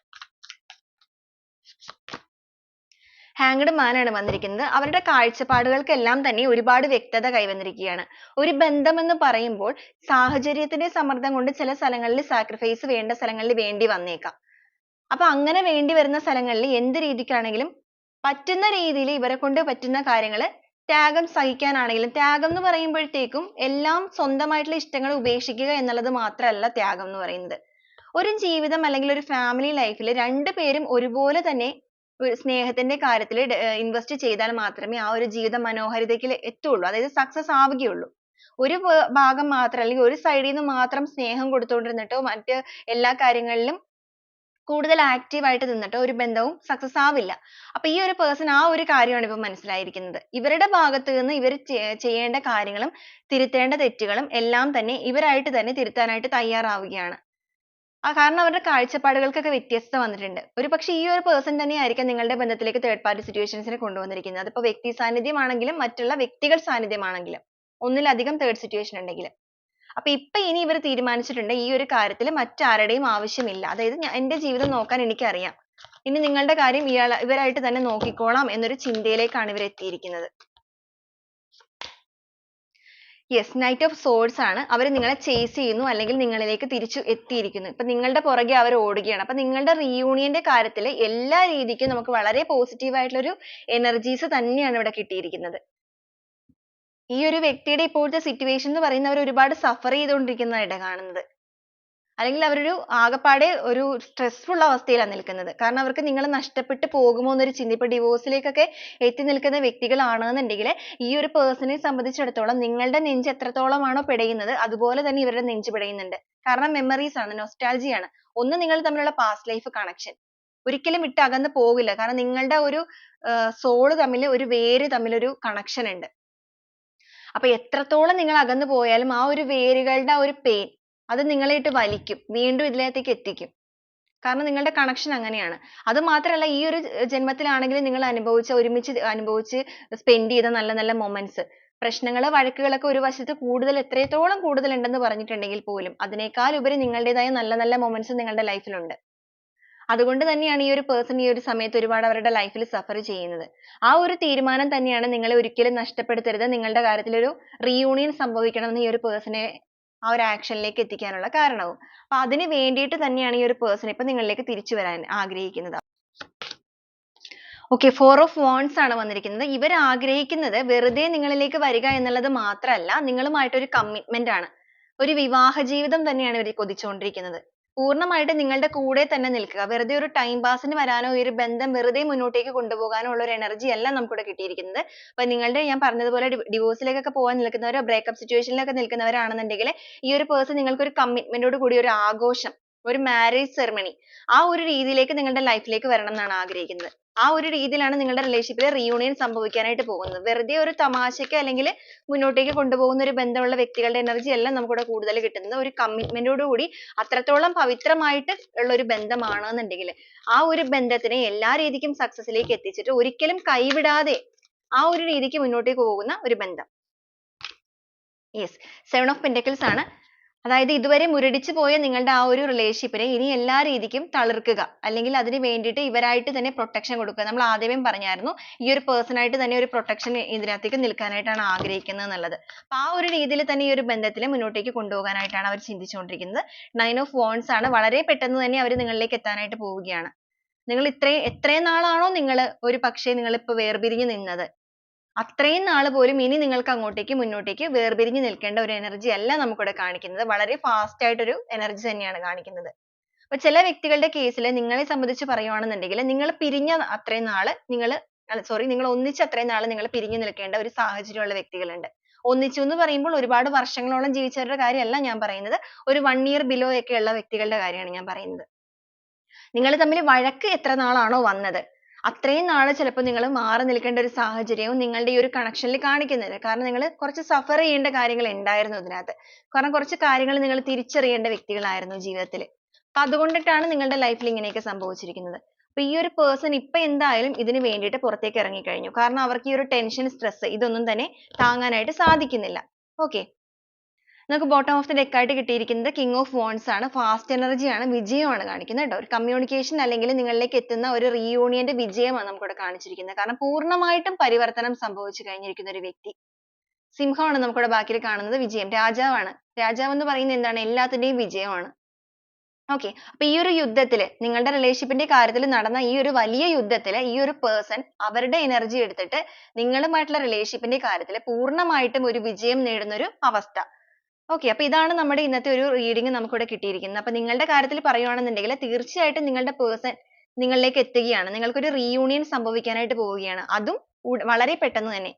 ഹാങ്ഡ് മാൻ ആണ് വന്നിരിക്കുന്നത്. അവരുടെ കാഴ്ചപ്പാടുകൾക്കെല്ലാം തന്നെ ഒരുപാട് വ്യക്തത കൈവന്നിരിക്കുകയാണ്. ഒരു ബന്ധം എന്ന് പറയുമ്പോൾ സാഹചര്യത്തിന്റെ സമ്മർദ്ദം കൊണ്ട് ചില സ്ഥലങ്ങളിൽ സാക്രിഫൈസ് വേണ്ട സ്ഥലങ്ങളിൽ വേണ്ടി വന്നേക്കാം. അപ്പൊ അങ്ങനെ വേണ്ടി വരുന്ന സ്ഥലങ്ങളിൽ എന്ത് രീതിക്കാണെങ്കിലും പറ്റുന്ന രീതിയിൽ ഇവരെ കൊണ്ട് പറ്റുന്ന കാര്യങ്ങൾ ത്യാഗം സഹിക്കാനാണെങ്കിലും ത്യാഗം എന്ന് പറയുമ്പോഴത്തേക്കും എല്ലാം സ്വന്തമായിട്ടുള്ള ഇഷ്ടങ്ങൾ ഉപേക്ഷിക്കുക എന്നുള്ളത് മാത്രമല്ല ത്യാഗം എന്ന് പറയുന്നത്. ഒരു ജീവിതം അല്ലെങ്കിൽ ഒരു ഫാമിലി ലൈഫിൽ രണ്ടുപേരും ഒരുപോലെ തന്നെ സ്നേഹത്തിന്റെ കാര്യത്തിൽ ഇൻവെസ്റ്റ് ചെയ്താൽ മാത്രമേ ആ ഒരു ജീവിതം മനോഹാരിതയ്ക്ക് എത്തുള്ളൂ, അതായത് സക്സസ് ആവുകയുള്ളൂ. ഒരു ഭാഗം മാത്രം അല്ലെങ്കിൽ ഒരു സൈഡിൽ നിന്ന് മാത്രം സ്നേഹം കൊടുത്തുകൊണ്ടിരുന്നിട്ടോ മറ്റ് എല്ലാ കാര്യങ്ങളിലും കൂടുതൽ ആക്റ്റീവ് ആയിട്ട് നിന്നിട്ട് ഒരു ബന്ധവും സക്സസ് ആവില്ല. അപ്പൊ ഈ ഒരു പേഴ്സൺ ആ ഒരു കാര്യമാണ് ഇപ്പൊ മനസ്സിലായിരിക്കുന്നത്. ഇവരുടെ ഭാഗത്ത് നിന്ന് ഇവർ ചെയ്യേണ്ട കാര്യങ്ങളും തിരുത്തേണ്ട തെറ്റുകളും എല്ലാം തന്നെ ഇവരായിട്ട് തന്നെ തിരുത്താനായിട്ട് തയ്യാറാവുകയാണ്. കാരണം അവരുടെ കാഴ്ചപ്പാടുകൾക്കൊക്കെ വ്യത്യസ്തത വന്നിട്ടുണ്ട്. ഒരുപക്ഷേ ഈ ഒരു പേഴ്സൺ തന്നെയായിരിക്കാം നിങ്ങളുടെ ബന്ധത്തിലേക്ക് തേർഡ് പാർട്ടി സിറ്റുവേഷൻസിനെ കൊണ്ടുവന്നിരിക്കുന്നത്. അതിപ്പോ വ്യക്തി സാന്നിധ്യമാണെങ്കിലും മറ്റുള്ള വ്യക്തികൾ സാന്നിധ്യമാണെങ്കിലും ഒന്നിലധികം തേർഡ് സിറ്റുവേഷൻ ഉണ്ടെങ്കിൽ. അപ്പൊ ഇപ്പൊ ഇനി ഇവർ തീരുമാനിച്ചിട്ടുണ്ട് ഈ ഒരു കാര്യത്തിൽ മറ്റാരുടെയും ആവശ്യമില്ല. അതായത് എന്റെ ജീവിതം നോക്കാൻ എനിക്കറിയാം, ഇനി നിങ്ങളുടെ കാര്യം ഇവരായിട്ട് തന്നെ നോക്കിക്കോളാം എന്നൊരു ചിന്തയിലേക്കാണ് ഇവർ എത്തിയിരിക്കുന്നത്. യെസ്, നൈറ്റ് ഓഫ് സോർഡ്സ് ആണ്. അവർ നിങ്ങളെ ചേസ് ചെയ്യുന്നു അല്ലെങ്കിൽ നിങ്ങളിലേക്ക് തിരിച്ചു എത്തിയിരിക്കുന്നു. ഇപ്പൊ നിങ്ങളുടെ പുറകെ അവർ ഓടുകയാണ്. അപ്പൊ നിങ്ങളുടെ റീയൂണിയന്റെ കാര്യത്തിൽ എല്ലാ രീതിക്കും നമുക്ക് വളരെ പോസിറ്റീവ് ആയിട്ടുള്ള ഒരു എനർജീസ് തന്നെയാണ് ഇവിടെ കിട്ടിയിരിക്കുന്നത്. ഈ ഒരു വ്യക്തിയുടെ ഇപ്പോഴത്തെ സിറ്റുവേഷൻ എന്ന് പറയുന്നത് അവർ ഒരുപാട് സഫർ ചെയ്തുകൊണ്ടിരിക്കുന്നതായിട്ട് കാണുന്നത്. അല്ലെങ്കിൽ അവരൊരു ആകപ്പാടെ ഒരു സ്ട്രെസ്ഫുൾ അവസ്ഥയിലാണ് നിൽക്കുന്നത്. കാരണം അവർക്ക് നിങ്ങളെ നഷ്ടപ്പെട്ടു പോകുമോ എന്നൊരു ചിന്ത. ഇപ്പൊ ഡിവോഴ്സിലേക്കൊക്കെ എത്തി നിൽക്കുന്ന വ്യക്തികളാണെന്നുണ്ടെങ്കിൽ ഈ ഒരു പേഴ്സണെ സംബന്ധിച്ചിടത്തോളം നിങ്ങളുടെ നെഞ്ച് എത്രത്തോളമാണോ പിടയുന്നത് അതുപോലെ തന്നെ ഇവരുടെ നെഞ്ച് പിടയുന്നുണ്ട്. കാരണം മെമ്മറീസ് ആണ്, നൊസ്റ്റാൾജിയ ആണ്. ഒന്ന് നിങ്ങൾ തമ്മിലുള്ള പാസ്റ്റ് ലൈഫ് കണക്ഷൻ ഒരിക്കലും വിട്ട് അകന്ന് പോകില്ല. കാരണം നിങ്ങളുടെ ഒരു സോള് തമ്മിൽ, ഒരു വേര് തമ്മിൽ ഒരു കണക്ഷൻ ഉണ്ട്. അപ്പൊ എത്രത്തോളം നിങ്ങൾ അകന്നു പോയാലും ആ ഒരു വേരുകളുടെ ആ ഒരു പെയിൻ അത് നിങ്ങളെ ഇട്ട് വലിക്കും, വീണ്ടും ഇതിലേക്ക് എത്തിക്കും. കാരണം നിങ്ങളുടെ കണക്ഷൻ അങ്ങനെയാണ്. അത് മാത്രമല്ല ഈ ഒരു ജന്മത്തിലാണെങ്കിലും നിങ്ങൾ ഒരുമിച്ച് അനുഭവിച്ച് സ്പെൻഡ് ചെയ്ത നല്ല നല്ല മൊമെന്റ്സ്, പ്രശ്നങ്ങൾ വഴക്കുകളൊക്കെ ഒരു വശത്ത് കൂടുതൽ എത്രത്തോളം കൂടുതൽ ഉണ്ടെന്ന് പറഞ്ഞിട്ടുണ്ടെങ്കിൽ പോലും അതിനേക്കാൾ ഉപരി നിങ്ങളുടേതായ നല്ല നല്ല മൊമെന്റ്സ് നിങ്ങളുടെ ലൈഫിലുണ്ട്. അതുകൊണ്ട് തന്നെയാണ് ഈ ഒരു പേഴ്സൺ ഈ ഒരു സമയത്ത് ഒരുപാട് അവരുടെ ലൈഫിൽ സഫർ ചെയ്യുന്നത്. ആ ഒരു തീരുമാനം തന്നെയാണ് നിങ്ങളെ ഒരിക്കലും നഷ്ടപ്പെടുത്തരുത്, നിങ്ങളുടെ കാര്യത്തിൽ ഒരു റീയൂണിയൻ സംഭവിക്കണം എന്ന് ഈ ഒരു പേഴ്സണെ ആ ഒരു ആക്ഷനിലേക്ക് എത്തിക്കാനുള്ള കാരണവും. അപ്പൊ അതിന് വേണ്ടിയിട്ട് തന്നെയാണ് ഈ ഒരു പേഴ്സൺ ഇപ്പൊ നിങ്ങളിലേക്ക് തിരിച്ചു വരാൻ ആഗ്രഹിക്കുന്നത്. ഓക്കെ, 4 ഓഫ് വാണ്ട്സ് ആണ് വന്നിരിക്കുന്നത്. ഇവർ ആഗ്രഹിക്കുന്നത് വെറുതെ നിങ്ങളിലേക്ക് വരിക എന്നുള്ളത് മാത്രമല്ല, നിങ്ങളുമായിട്ട് ഒരു കമ്മിറ്റ്മെന്റ് ആണ്, ഒരു വിവാഹ ജീവിതം തന്നെയാണ് ഇവർ കൊതിച്ചുകൊണ്ടിരിക്കുന്നത്. പൂർണ്ണമായിട്ട് നിങ്ങളുടെ കൂടെ തന്നെ നിൽക്കുക. വെറുതെ ഒരു ടൈം പാസിന് വരാനോ ഈ ഒരു ബന്ധം വെറുതെ മുന്നോട്ടേക്ക് കൊണ്ടുപോകാനോ ഉള്ള ഒരു എനർജി അല്ല നമുക്കിവിടെ കിട്ടിയിരിക്കുന്നത്. അപ്പൊ നിങ്ങളുടെ ഞാൻ പറഞ്ഞതുപോലെ ഡിവോഴ്സിലേക്കൊക്കെ പോകാൻ നിൽക്കുന്നവരോ ബ്രേക്കപ്പ് സിറ്റുവേഷനിലൊക്കെ നിൽക്കുന്നവരാണെന്നുണ്ടെങ്കിൽ ഈ ഒരു പേഴ്സൺ നിങ്ങൾക്ക് ഒരു കമ്മിറ്റ്മെന്റോട് കൂടി ഒരു ആഘോഷം, ഒരു മാരേജ് സെറമണി ആ ഒരു രീതിയിലേക്ക് നിങ്ങളുടെ ലൈഫിലേക്ക് വരണം എന്നാണ് ആഗ്രഹിക്കുന്നത്. ആ ഒരു രീതിയിലാണ് നിങ്ങളുടെ റിലേഷൻഷിപ്പിൽ റീയൂണിയൻ സംഭവിക്കാനായിട്ട് പോകുന്നത്. വെറുതെ ഒരു തമാശക്ക് അല്ലെങ്കിൽ മുന്നോട്ടേക്ക് കൊണ്ടുപോകുന്ന ഒരു ബന്ധമുള്ള വ്യക്തികളുടെ എനർജി അല്ല നമുക്കിവിടെ കൂടുതൽ കിട്ടുന്നത്. ഒരു കമ്മിറ്റ്മെന്റോട് കൂടി അത്രത്തോളം പവിത്രമായിട്ട് ഉള്ള ഒരു ബന്ധമാണെന്നുണ്ടെങ്കിൽ ആ ഒരു ബന്ധത്തിനെ എല്ലാ രീതിക്കും സക്സസിലേക്ക് എത്തിച്ചിട്ട് ഒരിക്കലും കൈവിടാതെ ആ ഒരു രീതിക്ക് മുന്നോട്ടേക്ക് പോകുന്ന ഒരു ബന്ധം. യെസ്, 7 ഓഫ് പെന്റക്കിൾസ് ആണ്. അതായത് ഇതുവരെ മുരടിച്ചു പോയ നിങ്ങളുടെ ആ ഒരു റിലേഷൻഷിപ്പിനെ ഇനി എല്ലാ രീതിക്കും തളിർക്കുക, അല്ലെങ്കിൽ അതിന് വേണ്ടിയിട്ട് ഇവരായിട്ട് തന്നെ പ്രൊട്ടക്ഷൻ കൊടുക്കുക. നമ്മൾ ആദ്യമേ പറഞ്ഞായിരുന്നു ഈ ഒരു പേഴ്സൺ ആയിട്ട് തന്നെ ഒരു പ്രൊട്ടക്ഷൻ ഇതിനകത്തേക്ക് നിൽക്കാനായിട്ടാണ് ആഗ്രഹിക്കുന്നത് എന്നുള്ളത്. അപ്പൊ ആ ഒരു രീതിയിൽ തന്നെ ഈ ഒരു ബന്ധത്തിനെ മുന്നോട്ടേക്ക് കൊണ്ടുപോകാനായിട്ടാണ് അവർ ചിന്തിച്ചുകൊണ്ടിരിക്കുന്നത്. 9 ഓഫ് വാണ്ട്സ് ആണ്. വളരെ പെട്ടെന്ന് തന്നെ അവർ നിങ്ങളിലേക്ക് എത്താനായിട്ട് പോവുകയാണ്. നിങ്ങൾ എത്രയും നാളാണോ നിങ്ങൾ ഒരു പക്ഷേ നിങ്ങൾ ഇപ്പൊ വേർപിരിഞ്ഞ് നിന്നത്, അത്രയും നാൾ പോലും ഇനി നിങ്ങൾക്ക് അങ്ങോട്ടേക്ക് മുന്നോട്ടേക്ക് വേർപിരിഞ്ഞ് നിൽക്കേണ്ട ഒരു എനർജി അല്ല നമുക്കിവിടെ കാണിക്കുന്നത്. വളരെ ഫാസ്റ്റ് ആയിട്ടൊരു എനർജി തന്നെയാണ് കാണിക്കുന്നത്. അപ്പൊ ചില വ്യക്തികളുടെ കേസിൽ നിങ്ങളെ സംബന്ധിച്ച് പറയുകയാണെന്നുണ്ടെങ്കിൽ നിങ്ങൾ പിരിഞ്ഞ അത്രയും നാള് നിങ്ങൾ ഒന്നിച്ച അത്രയും നാള് നിങ്ങൾ പിരിഞ്ഞു നിൽക്കേണ്ട ഒരു സാഹചര്യമുള്ള വ്യക്തികളുണ്ട്. ഒന്നിച്ചു എന്ന് പറയുമ്പോൾ ഒരുപാട് വർഷങ്ങളോളം ജീവിച്ചവരുടെ കാര്യമല്ല ഞാൻ പറയുന്നത്. ഒരു 1 year below ഒക്കെ ഉള്ള വ്യക്തികളുടെ കാര്യമാണ് ഞാൻ പറയുന്നത്. നിങ്ങൾ തമ്മിൽ വഴക്ക് എത്ര നാളാണോ വന്നത് അത്രയും നാൾ ചിലപ്പോൾ നിങ്ങൾ മാറി നിൽക്കേണ്ട ഒരു സാഹചര്യവും നിങ്ങളുടെ ഈ ഒരു കണക്ഷനിൽ കാണിക്കുന്നുണ്ട്. കാരണം നിങ്ങൾ കുറച്ച് സഫർ ചെയ്യേണ്ട കാര്യങ്ങൾ ഉണ്ടായിരുന്നു ഇതിനകത്ത്. കാരണം കുറച്ച് കാര്യങ്ങൾ നിങ്ങൾ തിരിച്ചറിയേണ്ട വ്യക്തികളായിരുന്നു ജീവിതത്തിൽ. അപ്പൊ അതുകൊണ്ടിട്ടാണ് നിങ്ങളുടെ ലൈഫിൽ ഇങ്ങനെയൊക്കെ സംഭവിച്ചിരിക്കുന്നത്. അപ്പൊ ഈ ഒരു പേഴ്സൺ ഇപ്പൊ എന്തായാലും ഇതിന് വേണ്ടിയിട്ട് പുറത്തേക്ക് ഇറങ്ങിക്കഴിഞ്ഞു. കാരണം അവർക്ക് ഈ ഒരു ടെൻഷൻ, സ്ട്രെസ് ഇതൊന്നും തന്നെ താങ്ങാനായിട്ട് സാധിക്കുന്നില്ല. ഓക്കെ, നമുക്ക് ബോട്ടം ഓഫ് ദി ഡെക്ക് ആയിട്ട് കിട്ടിയിരിക്കുന്നത് കിങ് ഓഫ് വാണ്ട്സ് ആണ്. ഫാസ്റ്റ് എനർജി ആണ്, വിജയമാണ് കാണിക്കുന്നത് കേട്ടോ. ഒരു കമ്മ്യൂണിക്കേഷൻ അല്ലെങ്കിൽ നിങ്ങളിലേക്ക് എത്തുന്ന ഒരു റീയൂണിയന്റെ വിജയമാണ് നമുക്കിവിടെ കാണിച്ചിരിക്കുന്നത്. കാരണം പൂർണ്ണമായിട്ടും പരിവർത്തനം സംഭവിച്ചു കഴിഞ്ഞിരിക്കുന്ന ഒരു വ്യക്തി. സിംഹമാണ് നമുക്കിവിടെ ബാക്കിൽ കാണുന്നത്. വിജയം, രാജാവാണ്. രാജാവ് എന്ന് പറയുന്നത് എന്താണ്? എല്ലാത്തിന്റെയും വിജയമാണ്. ഓക്കെ, അപ്പൊ ഈ ഒരു യുദ്ധത്തില് നിങ്ങളുടെ റിലേഷൻഷിപ്പിന്റെ കാര്യത്തിൽ നടന്ന ഈ ഒരു വലിയ യുദ്ധത്തില് ഈ ഒരു പേഴ്സൺ അവരുടെ എനർജി എടുത്തിട്ട് നിങ്ങളുമായിട്ടുള്ള റിലേഷൻഷിപ്പിന്റെ കാര്യത്തിൽ പൂർണ്ണമായിട്ടും ഒരു വിജയം നേടുന്ന ഒരു അവസ്ഥ. ഓക്കെ, അപ്പൊ ഇതാണ് നമ്മുടെ ഇന്നത്തെ ഒരു റീഡിംഗ് നമുക്കിവിടെ കിട്ടിയിരിക്കുന്നത്. അപ്പൊ നിങ്ങളുടെ കാര്യത്തിൽ പറയുകയാണെന്നുണ്ടെങ്കിൽ തീർച്ചയായിട്ടും നിങ്ങളുടെ പേഴ്സൺ നിങ്ങളിലേക്ക് എത്തുകയാണ്. നിങ്ങൾക്കൊരു റീയൂണിയൻ സംഭവിക്കാനായിട്ട് പോവുകയാണ്. അതും വളരെ പെട്ടെന്ന് തന്നെ.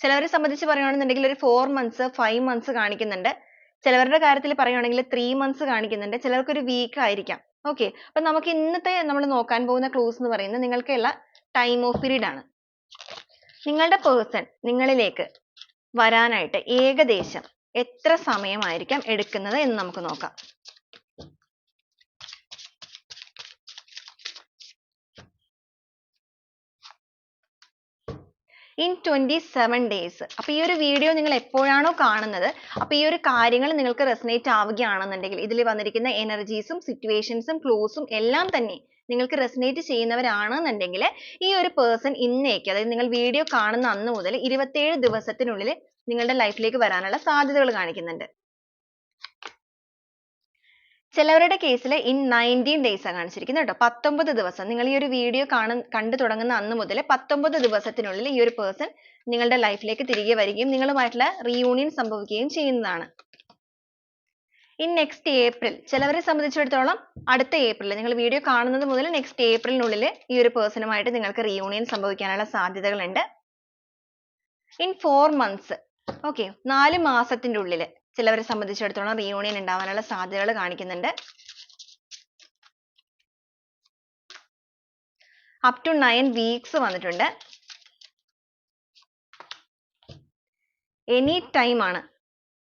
ചിലവരെ സംബന്ധിച്ച് പറയുകയാണെന്നുണ്ടെങ്കിൽ ഒരു 4 months 5 months കാണിക്കുന്നുണ്ട്. ചിലവരുടെ കാര്യത്തിൽ പറയുകയാണെങ്കിൽ 3 months കാണിക്കുന്നുണ്ട്. ചിലർക്ക് ഒരു വീക്ക് ആയിരിക്കാം. ഓക്കെ, അപ്പൊ നമുക്ക് ഇന്നത്തെ നമ്മൾ നോക്കാൻ പോകുന്ന ക്ലൂസ് എന്ന് പറയുന്നത് നിങ്ങൾക്കുള്ള ടൈം ഓഫ് പീരീഡ് ആണ്. നിങ്ങളുടെ പേഴ്സൺ നിങ്ങളിലേക്ക് വരാനായിട്ട് ഏകദേശം എത്ര സമയമായിരിക്കാം എടുക്കുന്നത് എന്ന് നമുക്ക് നോക്കാം. in 27 days. അപ്പോൾ ഈ ഒരു വീഡിയോ നിങ്ങൾ എപ്പോഴാണോ കാണുന്നത് അപ്പോൾ ഈ ഒരു കാര്യങ്ങൾ നിങ്ങൾക്ക് റെസനേറ്റ് ആവുകയാണെന്നുണ്ടെങ്കിൽ ഇതിൽ വന്നിരിക്കുന്ന എനർജീസും സിറ്റുവേഷൻസും ക്ലൂസും എല്ലാം തന്നെ നിങ്ങൾക്ക് റെസനേറ്റ് ചെയ്യുന്നവരാണെന്നുണ്ടെങ്കിൽ ഈ ഒരു പേഴ്സൺ ഇന്നേക്ക്, അതായത് നിങ്ങൾ വീഡിയോ കാണുന്ന അന്ന് മുതൽ 27 ദിവസത്തിനുള്ളിൽ നിങ്ങളുടെ ലൈഫിലേക്ക് വരാനുള്ള സാധ്യതകൾ കാണിക്കുന്നുണ്ട്. ചിലവരുടെ കേസിൽ in 19 days ആണ് കാണിച്ചിരിക്കുന്നത് കേട്ടോ. 19 ദിവസം. നിങ്ങൾ ഈ ഒരു വീഡിയോ കണ്ടു തുടങ്ങുന്ന അന്ന് മുതൽ 19 ദിവസത്തിനുള്ളിൽ ഈ ഒരു പേഴ്സൺ നിങ്ങളുടെ ലൈഫിലേക്ക് തിരികെ വരികയും നിങ്ങളുമായിട്ടുള്ള റീയൂണിയൻ സംഭവിക്കുകയും ചെയ്യുന്നതാണ്. ഇൻ നെക്സ്റ്റ് ഏപ്രിൽ, ചിലവരെ സംബന്ധിച്ചിടത്തോളം അടുത്ത ഏപ്രിൽ, നിങ്ങൾ വീഡിയോ കാണുന്നത് മുതൽ നെക്സ്റ്റ് ഏപ്രിലിനുള്ളിൽ ഈ ഒരു പേഴ്സണുമായിട്ട് നിങ്ങൾക്ക് റീയൂണിയൻ സംഭവിക്കാനുള്ള സാധ്യതകളുണ്ട്. ഇൻ 4 months, ഓക്കെ, 4 മാസത്തിന്റെ ഉള്ളിൽ ചിലവരെ സംബന്ധിച്ചിടത്തോളം റീയൂണിയൻ ഉണ്ടാവാനുള്ള സാധ്യതകൾ കാണിക്കുന്നുണ്ട്. അപ് ടു 9 weeks വന്നിട്ടുണ്ട്. എനി ടൈം ആണ്.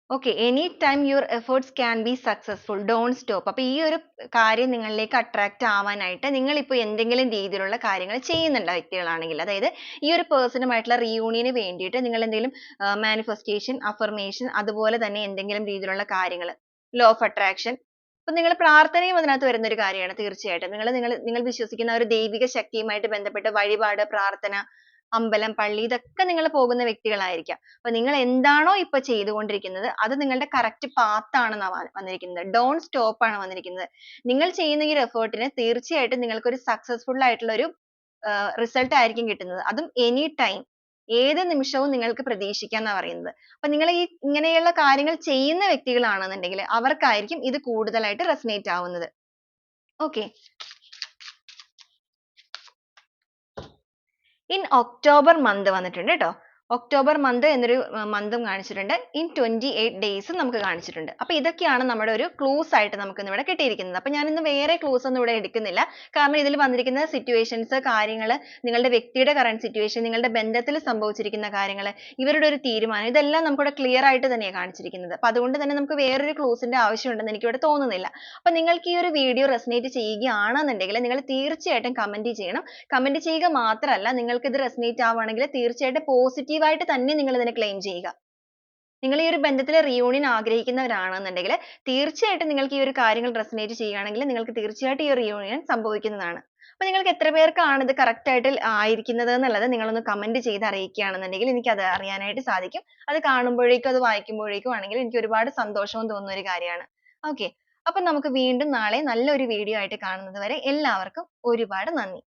Okay, any time your efforts can be successful, don't stop. അപ്പൊ ഈ ഒരു കാര്യം നിങ്ങളിലേക്ക് അട്രാക്ട് ആവാനായിട്ട് നിങ്ങൾ ഇപ്പോൾ എന്തെങ്കിലും രീതിയിലുള്ള കാര്യങ്ങൾ ചെയ്യുന്നുണ്ട് വ്യക്തികളാണെങ്കിൽ, അതായത് ഈ ഒരു പേഴ്സണുമായിട്ടുള്ള റീയൂണിയന് വേണ്ടിയിട്ട് നിങ്ങൾ എന്തെങ്കിലും മാനിഫെസ്റ്റേഷൻ, അഫർമേഷൻ, അതുപോലെ തന്നെ എന്തെങ്കിലും രീതിയിലുള്ള കാര്യങ്ങൾ, ലോ ഓഫ് അട്രാക്ഷൻ, അപ്പൊ നിങ്ങൾ പ്രാർത്ഥനയും അതിനകത്ത് വരുന്ന ഒരു കാര്യമാണ് തീർച്ചയായിട്ടും. നിങ്ങൾ വിശ്വസിക്കുന്ന ഒരു ദൈവിക ശക്തിയുമായിട്ട് ബന്ധപ്പെട്ട് വഴിപാട്, പ്രാർത്ഥന, അമ്പലം, പള്ളി, ഇതൊക്കെ നിങ്ങൾ പോകുന്ന വ്യക്തികളായിരിക്കാം. അപ്പൊ നിങ്ങൾ എന്താണോ ഇപ്പൊ ചെയ്തുകൊണ്ടിരിക്കുന്നത് അത് നിങ്ങളുടെ കറക്റ്റ് പാത്ത് ആണെന്നാണ് വന്നിരിക്കുന്നത്. ഡോണ്ട് സ്റ്റോപ്പ് ആണ് വന്നിരിക്കുന്നത്. നിങ്ങൾ ചെയ്യുന്ന ഈ ഒരു എഫേർട്ടിന് തീർച്ചയായിട്ടും നിങ്ങൾക്ക് ഒരു സക്സസ്ഫുൾ ആയിട്ടുള്ള ഒരു റിസൾട്ട് ആയിരിക്കും കിട്ടുന്നത്. അതും എനി ടൈം, ഏത് നിമിഷവും നിങ്ങൾക്ക് പ്രതീക്ഷിക്കാം എന്നാണ് പറയുന്നത്. അപ്പൊ നിങ്ങൾ ഈ ഇങ്ങനെയുള്ള കാര്യങ്ങൾ ചെയ്യുന്ന വ്യക്തികളാണെന്നുണ്ടെങ്കിൽ അവർക്കായിരിക്കും ഇത് കൂടുതലായിട്ട് റെസനേറ്റ് ആവുന്നത്. ഓക്കെ, ഇൻ ഒക്ടോബർ മന്ത് വന്നിട്ടുണ്ട് കേട്ടോ. ഒക്ടോബർ മന്ത് എന്നൊരു മന്തും കാണിച്ചിട്ടുണ്ട്. ഇൻ 28 days നമുക്ക് കാണിച്ചിട്ടുണ്ട്. അപ്പൊ ഇതൊക്കെയാണ് നമ്മുടെ ഒരു ക്ലൂസ് ആയിട്ട് നമുക്ക് ഇന്ന് ഇവിടെ കിട്ടിയിരിക്കുന്നത്. അപ്പൊ ഞാൻ ഇന്ന് വേറെ ക്ലൂസ് ഒന്നും ഇവിടെ എടുക്കുന്നില്ല. കാരണം ഇതിൽ വന്നിരിക്കുന്ന സിറ്റുവേഷൻസ്, കാര്യങ്ങൾ, നിങ്ങളുടെ വ്യക്തിയുടെ കറന്റ് സിറ്റുവേഷൻ, നിങ്ങളുടെ ബന്ധത്തിൽ സംഭവിച്ചിരിക്കുന്ന കാര്യങ്ങൾ, ഇവരുടെ ഒരു തീരുമാനം, ഇതെല്ലാം നമുക്കിവിടെ ക്ലിയർ ആയിട്ട് തന്നെയാണ് കാണിച്ചിരിക്കുന്നത്. അപ്പൊ അതുകൊണ്ട് തന്നെ നമുക്ക് വേറൊരു ക്ലൂസിന്റെ ആവശ്യമുണ്ടെന്ന് എനിക്ക് ഇവിടെ തോന്നുന്നില്ല. അപ്പൊ നിങ്ങൾക്ക് ഈ ഒരു വീഡിയോ റെസനേറ്റ് ചെയ്യുകയാണെന്നുണ്ടെങ്കിൽ നിങ്ങൾ തീർച്ചയായിട്ടും കമന്റ് ചെയ്യണം. കമന്റ് ചെയ്യുക മാത്രമല്ല, നിങ്ങൾക്ക് ഇത് റെസനേറ്റ് ആവുകയാണെങ്കിൽ തീർച്ചയായിട്ടും പോസിറ്റീവ് ആയിട്ട് തന്നെ നിങ്ങൾ ഇതിനെ ക്ലെയിം ചെയ്യുക. നിങ്ങൾ ഈ ഒരു ബന്ധത്തിൽ റീയൂണിയൻ ആഗ്രഹിക്കുന്നവരാണെന്നുണ്ടെങ്കിൽ തീർച്ചയായിട്ടും നിങ്ങൾക്ക് ഈ ഒരു കാര്യങ്ങൾ റെസനേറ്റ് ചെയ്യുകയാണെങ്കിൽ നിങ്ങൾക്ക് തീർച്ചയായിട്ടും ഈ റീയൂണിയൻ സംഭവിക്കുന്നതാണ്. അപ്പൊ നിങ്ങൾക്ക് എത്ര പേർക്കാണ് ഇത് കറക്റ്റ് ആയിട്ട് ആയിരിക്കുന്നത് എന്നുള്ളത് നിങ്ങളൊന്ന് കമന്റ് ചെയ്ത് അറിയിക്കുകയാണെന്നുണ്ടെങ്കിൽ എനിക്ക് അത് അറിയാനായിട്ട് സാധിക്കും. അത് കാണുമ്പോഴേക്കും അത് വായിക്കുമ്പോഴേക്കും ആണെങ്കിൽ എനിക്ക് ഒരുപാട് സന്തോഷവും തോന്നുന്ന ഒരു കാര്യമാണ്. ഓക്കെ, അപ്പൊ നമുക്ക് വീണ്ടും നാളെ നല്ലൊരു വീഡിയോ ആയിട്ട് കാണുന്നത് വരെ എല്ലാവർക്കും ഒരുപാട് നന്ദി.